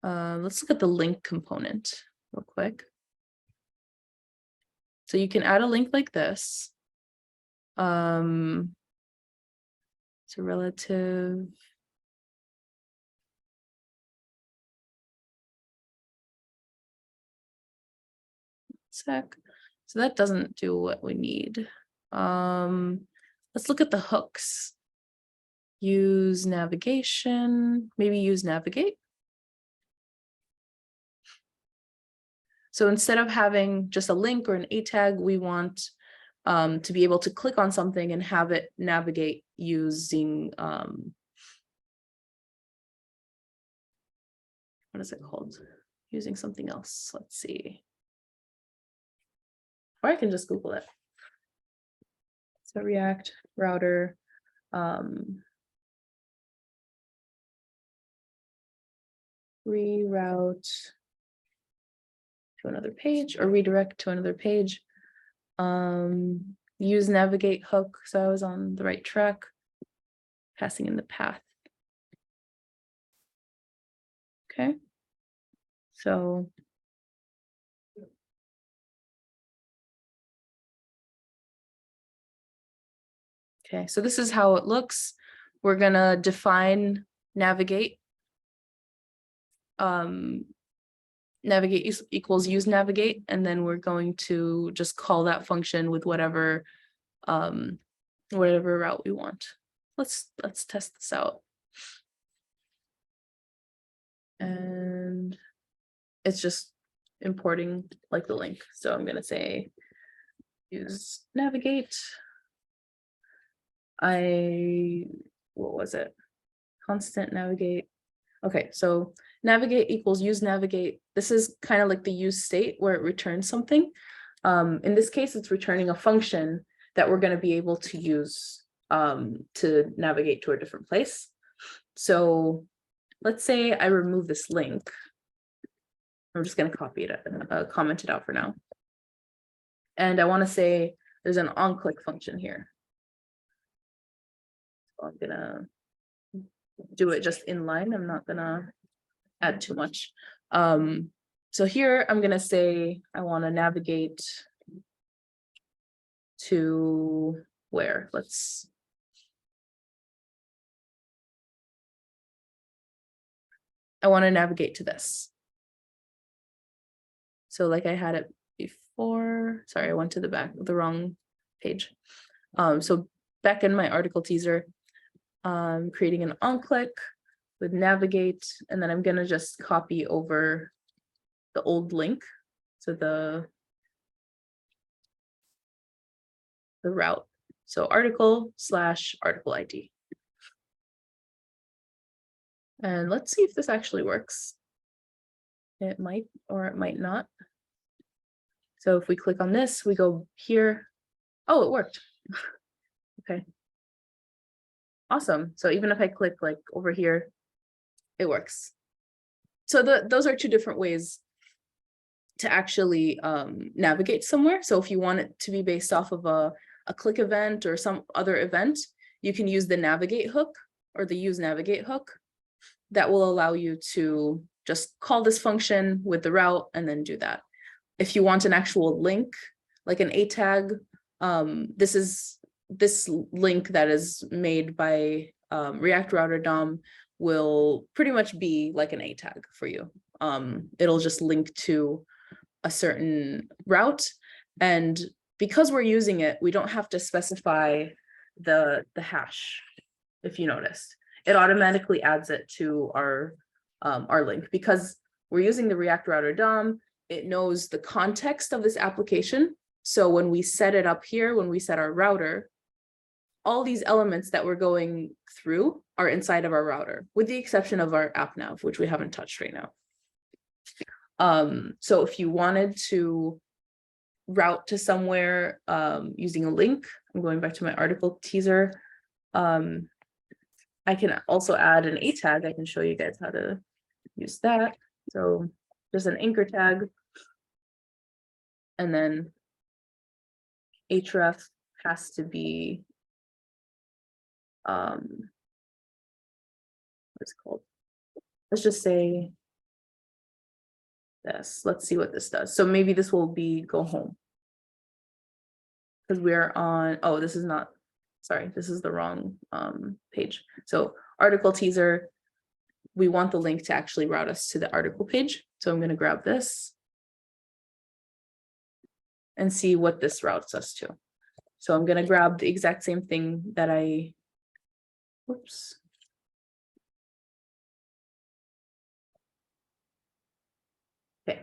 Let's look at the link component real quick. So you can add a link like this. It's a relative. Sec. So that doesn't do what we need. Let's look at the hooks. Use navigation, maybe use navigate. So instead of having just a link or an A tag, we want to be able to click on something and have it navigate using what is it called? Using something else. Let's see. Or I can just Google it. So React router. Reroute to another page or redirect to another page. Use navigate hook. So I was on the right track. Passing in the path. Okay. So okay, so this is how it looks. We're gonna define navigate. Navigate equals use navigate, and then we're going to just call that function with whatever whatever route we want. Let's test this out. And it's just importing like the link. So I'm gonna say use navigate. What was it? Constant navigate. Okay, so navigate equals use navigate. This is kind of like the use state where it returns something. In this case, it's returning a function that we're going to be able to use to navigate to a different place. So let's say I remove this link. I'm just going to copy it and comment it out for now. And I want to say there's an on-click function here. So I'm going to do it just in line. I'm not gonna add too much. So here I'm gonna say I want to navigate to where? I want to navigate to this. So like I had it before. Sorry, I went to the wrong page. So back in my article teaser, creating an on-click with navigate, and then I'm gonna just copy over the old link, so the route. So article/article ID. And let's see if this actually works. It might or it might not. So if we click on this, we go here. Oh, it worked. Okay. Awesome. So even if I click like over here, it works. So those are two different ways to actually navigate somewhere. So if you want it to be based off of a click event or some other event, you can use the navigate hook or the use navigate hook. That will allow you to just call this function with the route and then do that. If you want an actual link, like an A tag, this link that is made by React Router DOM will pretty much be like an A tag for you. It'll just link to a certain route, and because we're using it, we don't have to specify the hash. If you noticed, it automatically adds it to our link because we're using the React Router DOM. It knows the context of this application. So when we set it up here, when we set our router, all these elements that we're going through are inside of our router, with the exception of our app nav, which we haven't touched right now. So if you wanted to route to somewhere using a link, I'm going back to my article teaser. I can also add an A tag. I can show you guys how to use that. So there's an anchor tag. And then href has to be what's it called? Let's just say this. Let's see what this does. So maybe this will be go home. because we're on, oh, this is not, sorry, this is the wrong page. So article teaser, we want the link to actually route us to the article page. So I'm going to grab this and see what this routes us to. So I'm going to grab the exact same thing that I, whoops. Okay.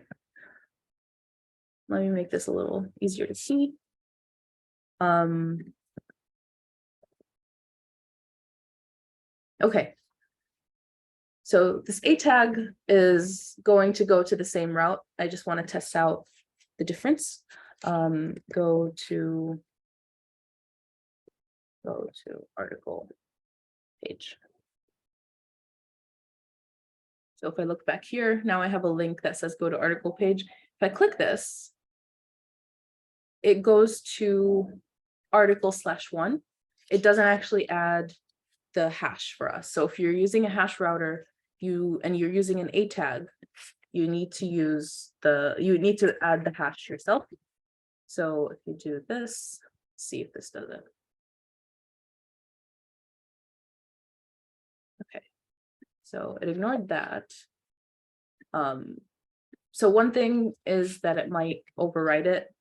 Let me make this a little easier to see. Okay. So this A tag is going to go to the same route. I just want to test out the difference. Go to article page. So if I look back here, now I have a link that says go to article page. If I click this, it goes to article/1. It doesn't actually add the hash for us. So if you're using a hash router, you're using an A tag, you need to add the hash yourself. So if you do this, see if this does it. Okay, so it ignored that. So one thing is that it might override it.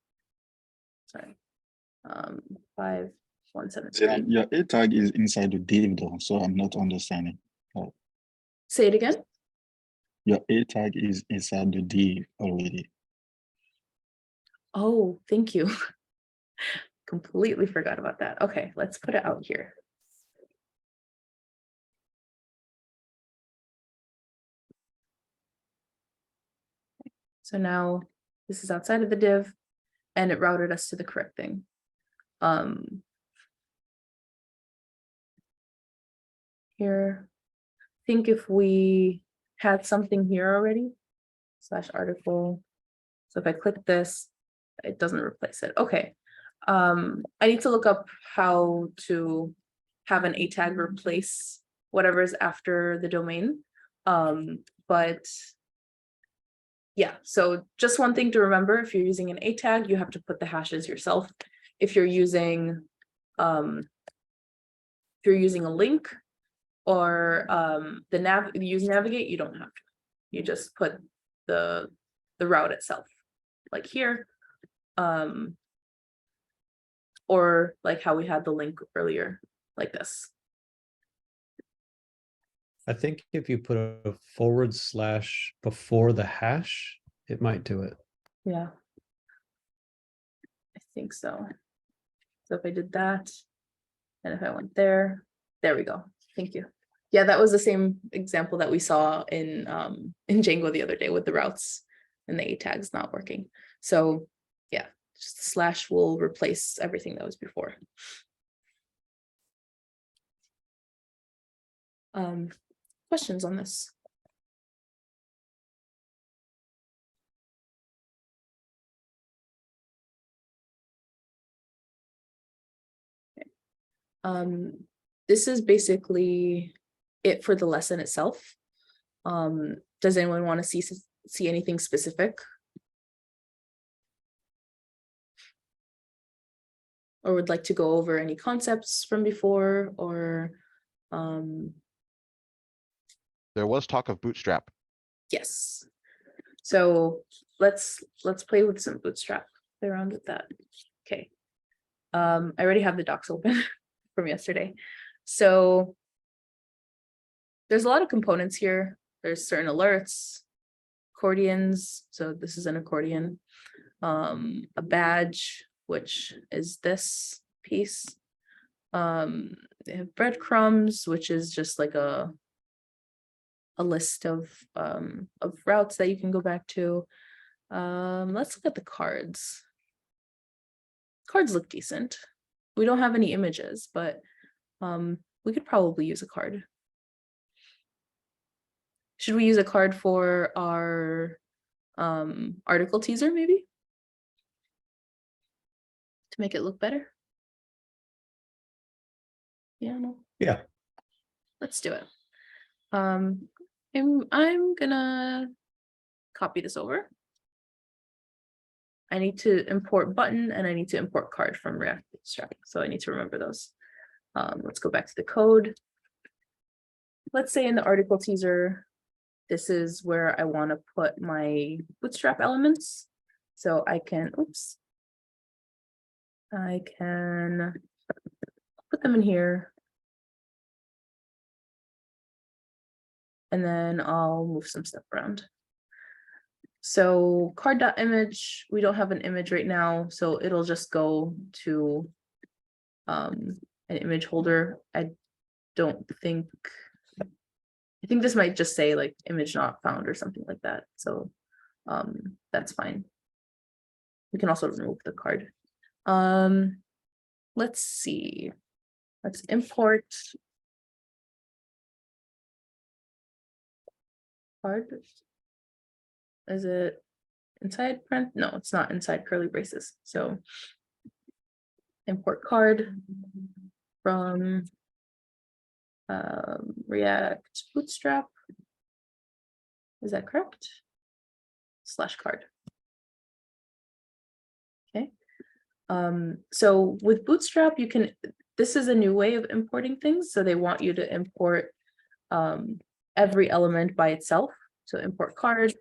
Sorry, 5173. Your A tag is inside the div though, so I'm not understanding. Say it again. Your A tag is inside the div already. Oh, thank you. Completely forgot about that. Okay, let's put it out here. So now this is outside of the div and it routed us to the correct thing. Here, I think if we had something here already, /article. So if I click this, it doesn't replace it. Okay. I need to look up how to have an A tag replace whatever's after the domain. But yeah, so just one thing to remember, if you're using an A tag, you have to put the hashes yourself. If you're using a link or use navigate, you don't have to. You just put the route itself, like here. Or like how we had the link earlier, like this. I think if you put a / before the hash, it might do it. Yeah, I think so. So if I did that, and if I went there we go. Thank you. Yeah, that was the same example that we saw in Django the other day with the routes and the A tags not working. So yeah, just / will replace everything that was before. Questions on this? Okay. This is basically it for the lesson itself. Does anyone want to see anything specific? Or would like to go over any concepts from before, or There was talk of Bootstrap. yes. So let's play with some Bootstrap. Play around with that. Okay. I already have the docs open from yesterday. So there's a lot of components here. There's certain alerts, accordions. So this is an accordion. A badge, which is this piece. They have breadcrumbs, which is just like a list of routes that you can go back to. Let's look at the cards. Cards look decent. We don't have any images, but we could probably use a card. Should we use a card for our article teaser, maybe? To make it look better? Yeah, no. Yeah. Let's do it. I'm gonna copy this over. I need to import button and I need to import card from React Bootstrap. So I need to remember those. Let's go back to the code. Let's say in the article teaser, this is where I want to put my Bootstrap elements. So I can, oops. I can put them in here. And then I'll move some stuff around. So card.image, we don't have an image right now, so it'll just go to an image holder. I think this might just say like image not found or something like that. So that's fine. We can also remove the card. Let's see. Let's import card. Is it inside print? No, it's not inside curly braces. So import card from React Bootstrap. Is that correct? /card. Okay. So with Bootstrap, you can, this is a new way of importing things. So they want you to import every element by itself. So import card,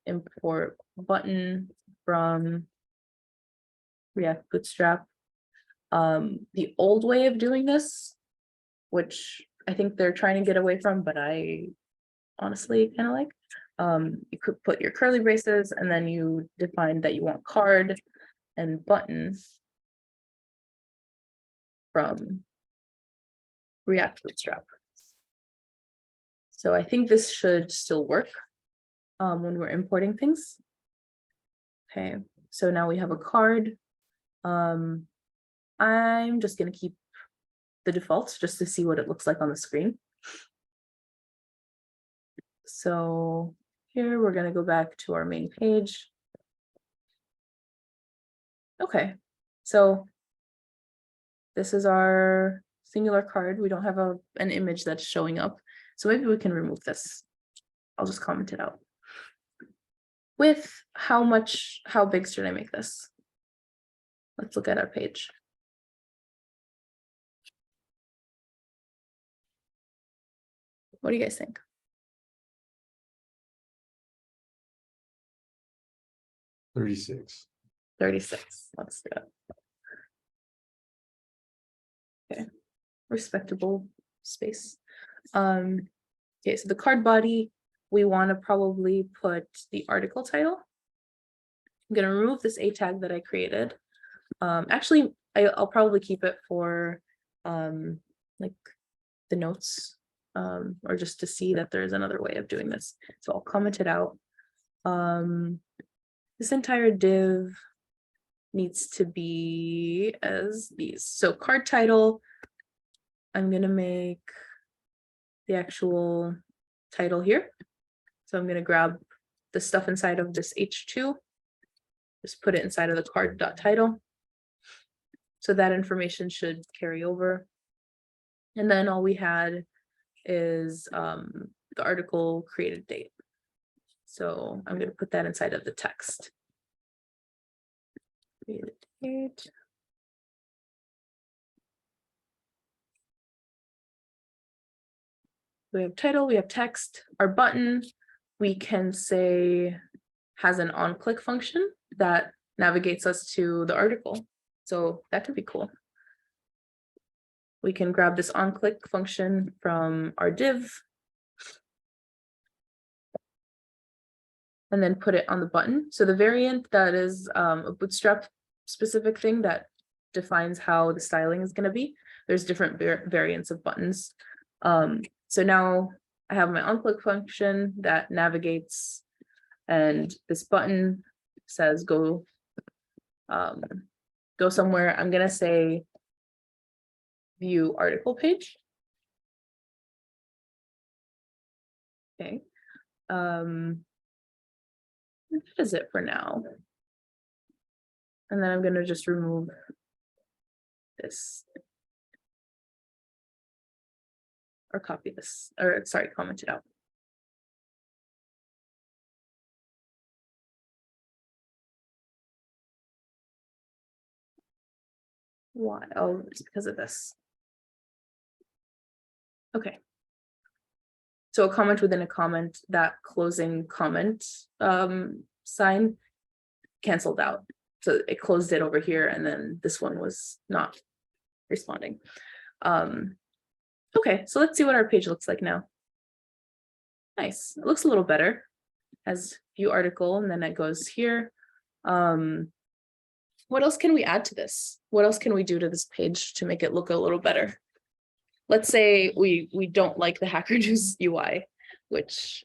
import button from React Bootstrap. The old way of doing this, which I think they're trying to get away from, but I honestly kind of like, you could put your curly braces and then you define that you want card and button from React Bootstrap. So I think this should still work when we're importing things. Okay, so now we have a card. I'm just going to keep the defaults just to see what it looks like on the screen. So here we're going to go back to our main page. Okay, so this is our singular card. We don't have an image that's showing up. So maybe we can remove this. I'll just comment it out. With how big should I make this? Let's look at our page. What do you guys think? $36. 36. Let's do it. Okay, respectable space. Okay, so the card body, we want to probably put the article title. I'm going to remove this A tag that I created. Actually, I'll probably keep it for like the notes, or just to see that there's another way of doing this. So I'll comment it out. This entire div needs to be as these. So card title, I'm going to make the actual title here. So I'm going to grab the stuff inside of this H2, just put it inside of the card.title. So that information should carry over. And then all we had is the article created date. So I'm going to put that inside of the text. Created date. We have title, we have text. Our button, we can say has an on-click function that navigates us to the article. So that could be cool. We can grab this on-click function from our div and then put it on the button. So the variant that is a Bootstrap specific thing that defines how the styling is going to be. There's different variants of buttons. So now I have my on-click function that navigates, and this button says go somewhere. I'm going to say view article page. Okay. That is it for now. And then I'm going to just remove this. Or copy this, or sorry, comment it out. Why? Oh, it's because of this. Okay. So a comment within a comment, that closing comment sign canceled out. So it closed it over here, and then this one was not responding. Okay, so let's see what our page looks like now. Nice, it looks a little better. Has view article, and then it goes here. What else can we add to this? What else can we do to this page to make it look a little better? Let's say we don't like the Hacker News UI, which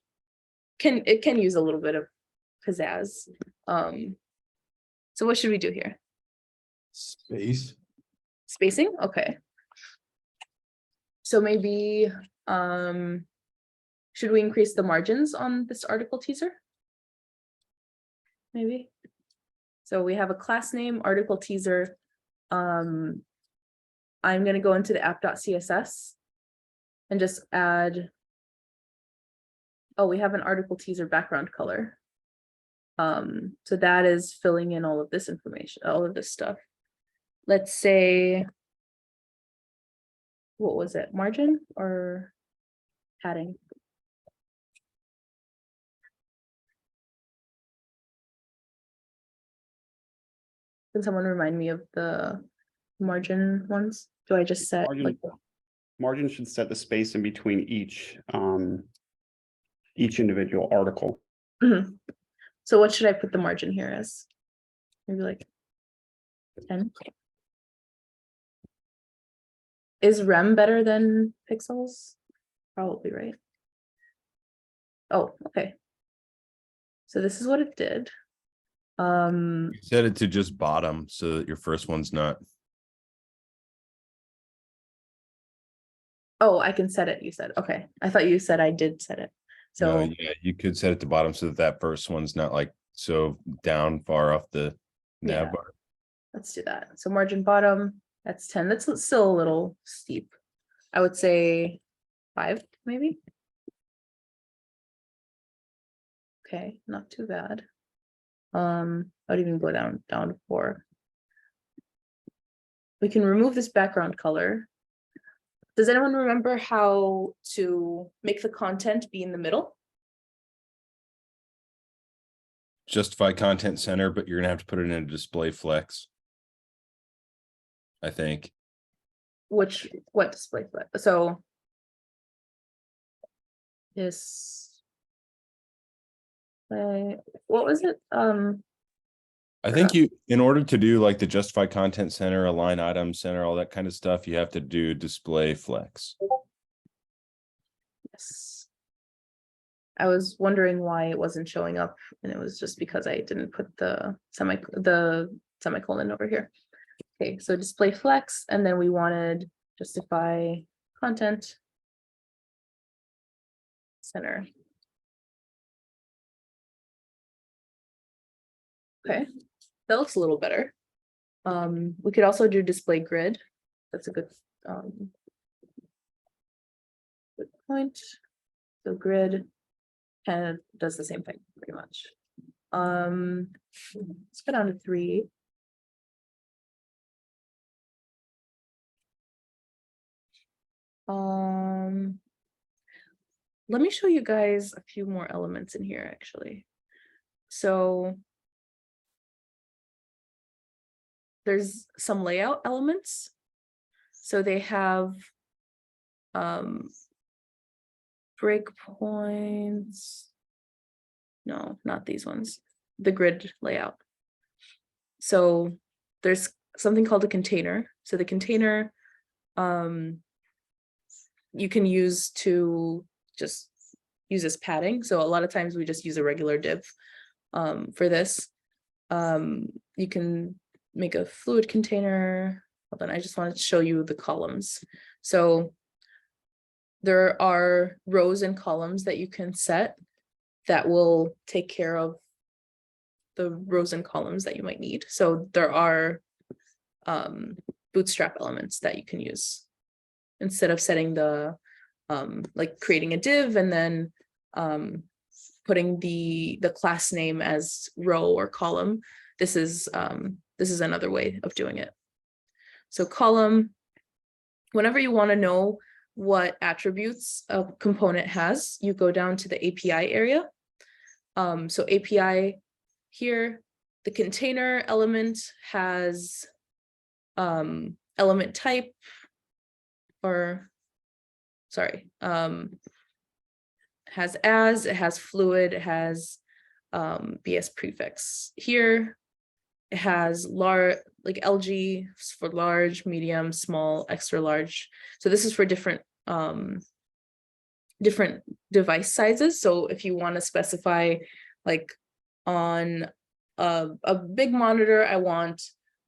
can use a little bit of pizzazz. So what should we do here? Space. Spacing? Okay. So maybe should we increase the margins on this article teaser? Maybe. So we have a class name, article teaser. I'm going to go into the app.css and just add, oh, we have an article teaser background color. So that is filling in all of this information, all of this stuff. Let's say, what was it, margin or padding? Can someone remind me of the margin ones? Do I just set Margin, like margin should set the space in between each individual article. So what should I put the margin here as? Maybe like 10. Is rem better than pixels? Probably, right? Oh, okay. So this is what it did. Set it to just bottom so that your first one's not. Oh, I can set it, you said. Okay. I thought you said I did set it. So No, yeah, you could set it to bottom so that that first one's not like so down far off the nav Yeah. bar. let's do that. So margin bottom, that's 10. That's still a little steep. I would say 5, maybe. Okay, not too bad. I'd even go down to 4. We can remove this background color. Does anyone remember how to make the content be in the middle? Justify content center, but you're gonna have to put it in a display flex. I think. What display flip? So this, what was it? I think you, in order to do like the justify content center, align item center, all that kind of stuff, you have to do display flex. Yes. I was wondering why it wasn't showing up, and it was just because I didn't put the semicolon over here. Okay, so display flex, and then we wanted justify content center. Okay, that looks a little better. We could also do display grid. That's a good point. So grid kind of does the same thing pretty much. Let's go down to 3. Let me show you guys a few more elements in here actually. So there's some layout elements. So they have breakpoints. No, not these ones. The grid layout. So there's something called a container. So the container you can use to just use as padding. So a lot of times we just use a regular div for this. You can make a fluid container. Hold on, I just wanted to show you the columns. So there are rows and columns that you can set that will take care of the rows and columns that you might need. So there are bootstrap elements that you can use instead of setting the like creating a div and then putting the class name as row or column. This is another way of doing it. So column, whenever you want to know what attributes a component has, you go down to the API area. So API here, the container element has element type, or sorry, it has fluid, it has BS prefix. Here it has large, like LG for large, medium, small, extra large. So this is for different different device sizes. So if you want to specify, like on a big monitor, I want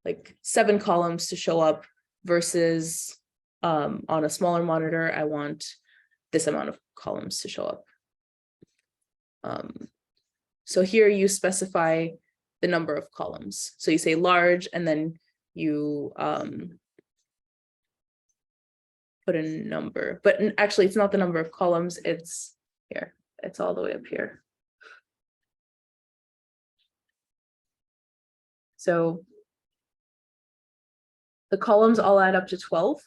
like 7 columns to show up, versus on a smaller monitor, I want this amount of columns to show up. So here you specify the number of columns. So you say large, and then you put a number, but actually it's not the number of columns, it's here, it's all the way up here. So the columns all add up to 12.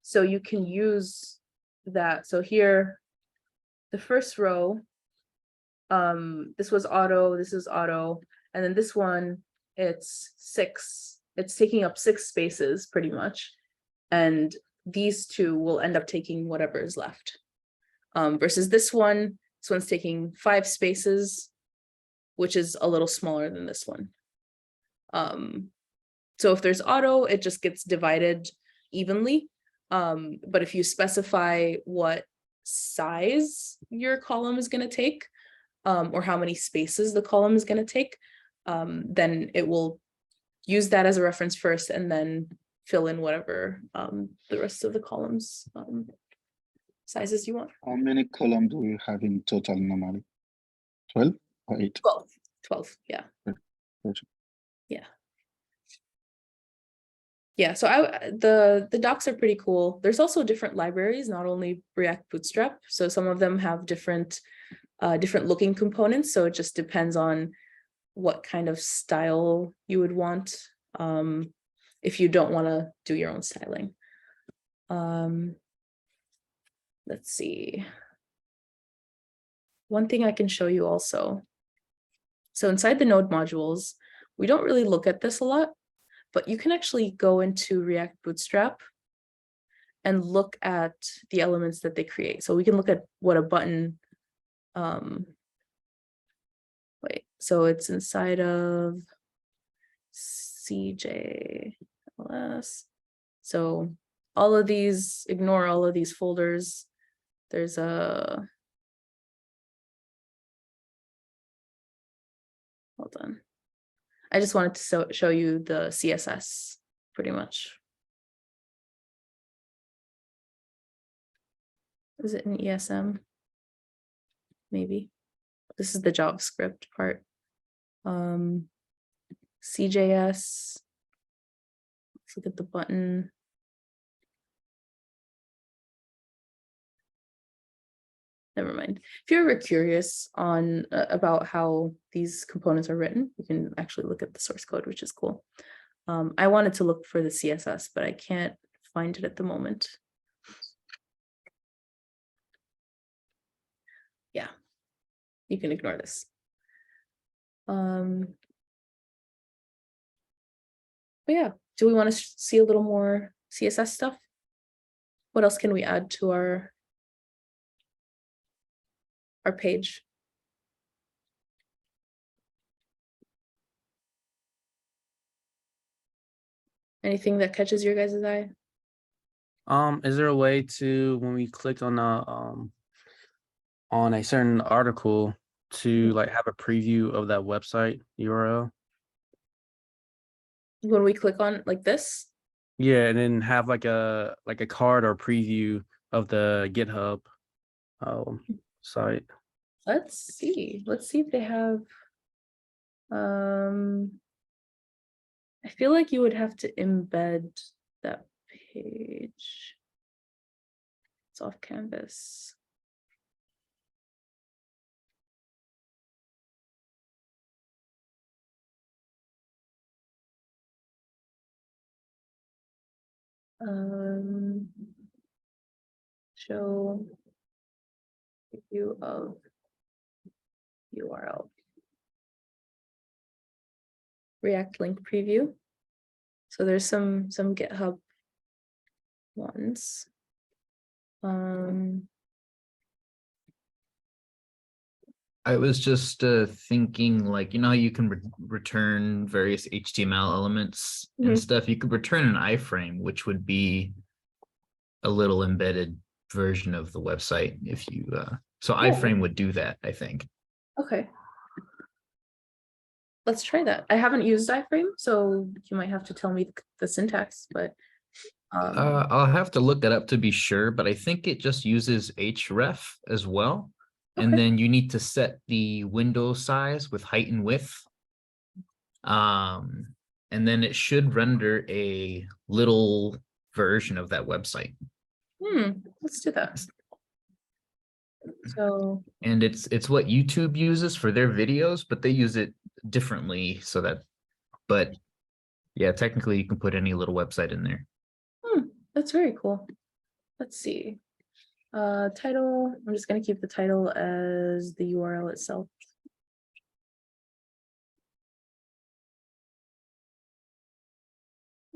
So you can use that. So here, the first row, this was auto, this is auto, and then this one, it's 6. It's taking up 6 spaces pretty much. And these two will end up taking whatever is left. Versus this one's taking 5 spaces, which is a little smaller than this one. So if there's auto, it just gets divided evenly. But if you specify what size your column is going to take, or how many spaces the column is going to take, then it will use that as a reference first, and then fill in whatever the rest of the columns sizes you want. How many columns do you have in total normally? 12 or 8? 12, yeah. Gotcha. Yeah. Yeah, so the docs are pretty cool. There's also different libraries, not only React Bootstrap. So some of them have different looking components. So it just depends on what kind of style you would want, if you don't want to do your own styling. Let's see. One thing I can show you also. So inside the node modules, we don't really look at this a lot, but you can actually go into React Bootstrap and look at the elements that they create. So we can look at what a button, wait, so it's inside of CJLS. So all of these, ignore all of these folders. There's a, hold on. I just wanted to show you the CSS pretty much. Is it an ESM? Maybe. This is the JavaScript part. CJS. Let's look at the button. Never mind. If you're ever curious on about how these components are written, you can actually look at the source code, which is cool. I wanted to look for the CSS, but I can't find it at the moment. Yeah, you can ignore this. But yeah, do we want to see a little more CSS stuff? What else can we add to our page? Anything that catches your guys' eye? Is there a way to, when we click on a certain article, to like have a preview of that website URL? When we click on like this? Yeah, and then have like a card or preview of the GitHub site. Let's see if they have. I feel like you would have to embed that page. It's off canvas. Show view of URL. React link preview. So there's some GitHub ones. I was just thinking, like, you know, how you can return various HTML elements and stuff. You could return an iframe, which would be a little embedded version of the website. If you so iframe would do that, I think. Okay. Let's try that. I haven't used iframe, so you might have to tell me the syntax, but I'll have to look that up to be sure, but I think it just uses href as well. And then you need to set the window size with height and width. And then it should render a little version of that website. Let's do that. So, and it's what YouTube uses for their videos, but they use it differently so that, but yeah, technically you can put any little website in there. that's very cool. Let's see. Title, I'm just going to keep the title as the URL itself.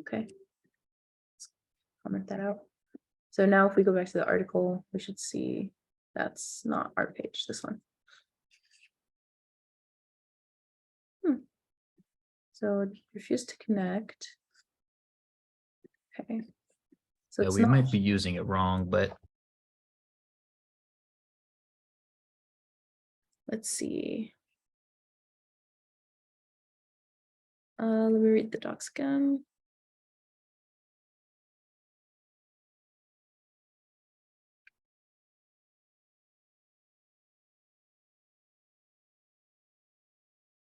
Okay. Let's comment that out. So now if we go back to the article, we should see that's not our page, this one. So refuse to connect. Okay. So yeah, we might be using it wrong, but let's see. Let me read the docs again.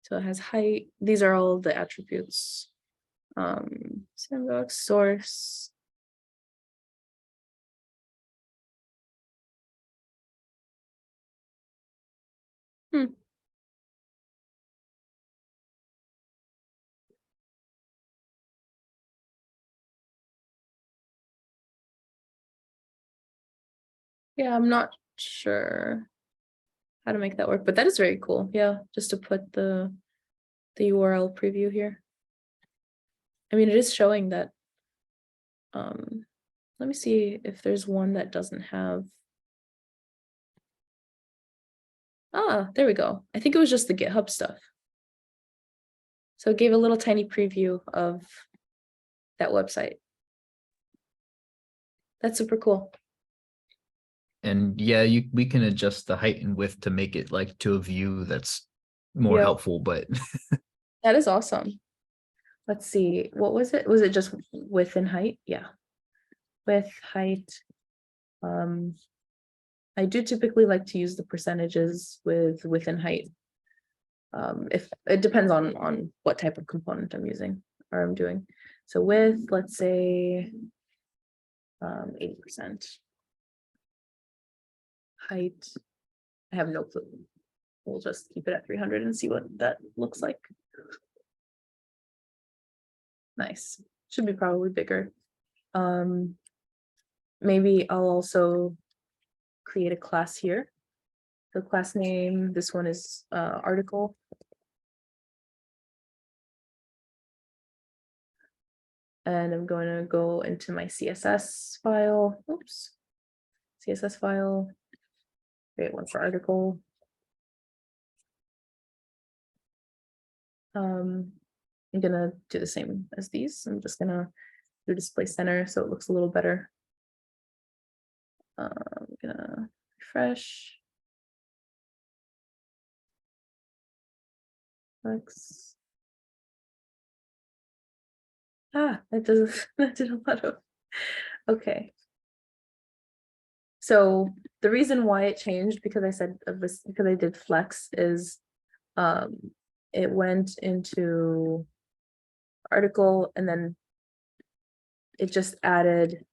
So it has height. These are all the attributes. Sandbox, source. Yeah, I'm not sure how to make that work, but that is very cool. Yeah, just to put the URL preview here. I mean, it is showing that. Let me see if there's one that doesn't have. Ah, there we go. I think it was just the GitHub stuff. So it gave a little tiny preview of that website. That's super cool. and yeah, we can adjust the height and width to make it like to a view that's more Yeah. helpful, but That is awesome. Let's see, what was it? Was it just width and height? Yeah. Width, height. I do typically like to use the percentages with width and height. If it depends on what type of component I'm using or I'm doing. So width, let's say 80%. Height, I have no clue. We'll just keep it at 300 and see what that looks like. Nice. Should be probably bigger. Maybe I'll also create a class here. The class name, this one is article. And I'm going to go into my CSS file. Oops. CSS file. Create one for article. I'm gonna do the same as these. I'm just gonna do display center so it looks a little better. I'm gonna refresh. Flex. Ah, that does that did a lot of. Okay. So the reason why it changed, because I said this, because I did flex, is it went into article and then it just added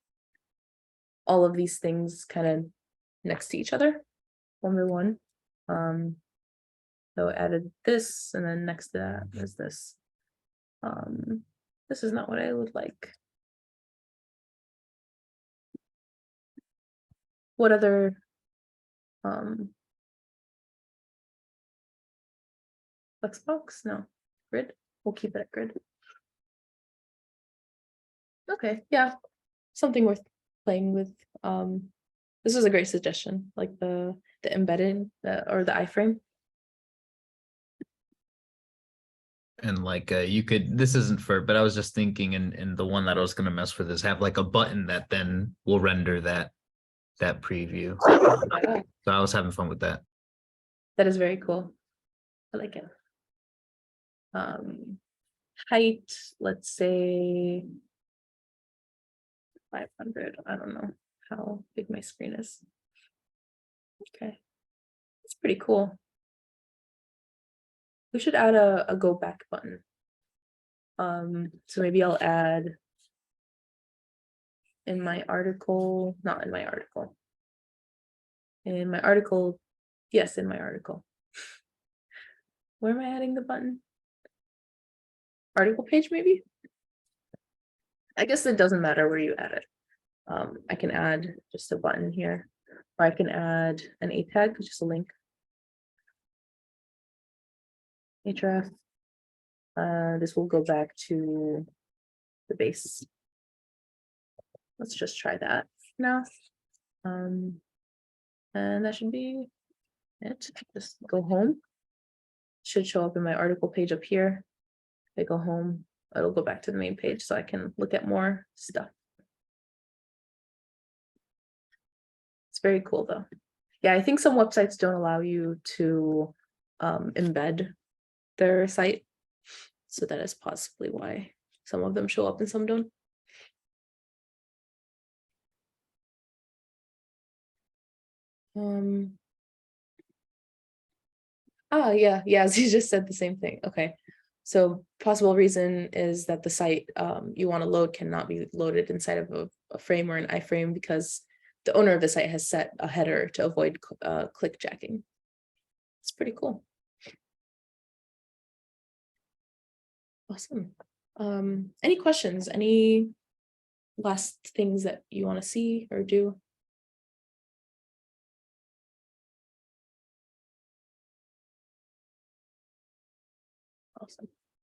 all of these things kind of next to each other, one by one. So it added this, and then next to that is this. This is not what I would like. What other Flexbox? No. Grid? We'll keep it at grid. Okay, yeah. Something worth playing with. This is a great suggestion, like the embedding or the iframe. And like you could, this isn't for, but I was just thinking, and the one that I was gonna mess with is have like a button that then will render that preview. Yeah, So I was having fun with that. that is very cool. I like it. Height, let's say 500. I don't know how big my screen is. Okay, it's pretty cool. We should add a go back button. So maybe I'll add in my article, not in my article. In my article, yes, in my article. Where am I adding the button? Article page, maybe? I guess it doesn't matter where you add it. I can add just a button here, or I can add an A tag, just a link. href. This will go back to the base. Let's just try that now. And that should be it. Just go home. Should show up in my article page up here. If I go home, it'll go back to the main page so I can look at more stuff. It's very cool though. Yeah, I think some websites don't allow you to embed their site. So that is possibly why some of them show up and some don't. Yeah, as you just said the same thing. Okay. So possible reason is that the site you want to load cannot be loaded inside of a frame or an iframe because the owner of the site has set a header to avoid click jacking. It's pretty cool. Awesome. Any questions? Any last things that you want to see or do? Awesome.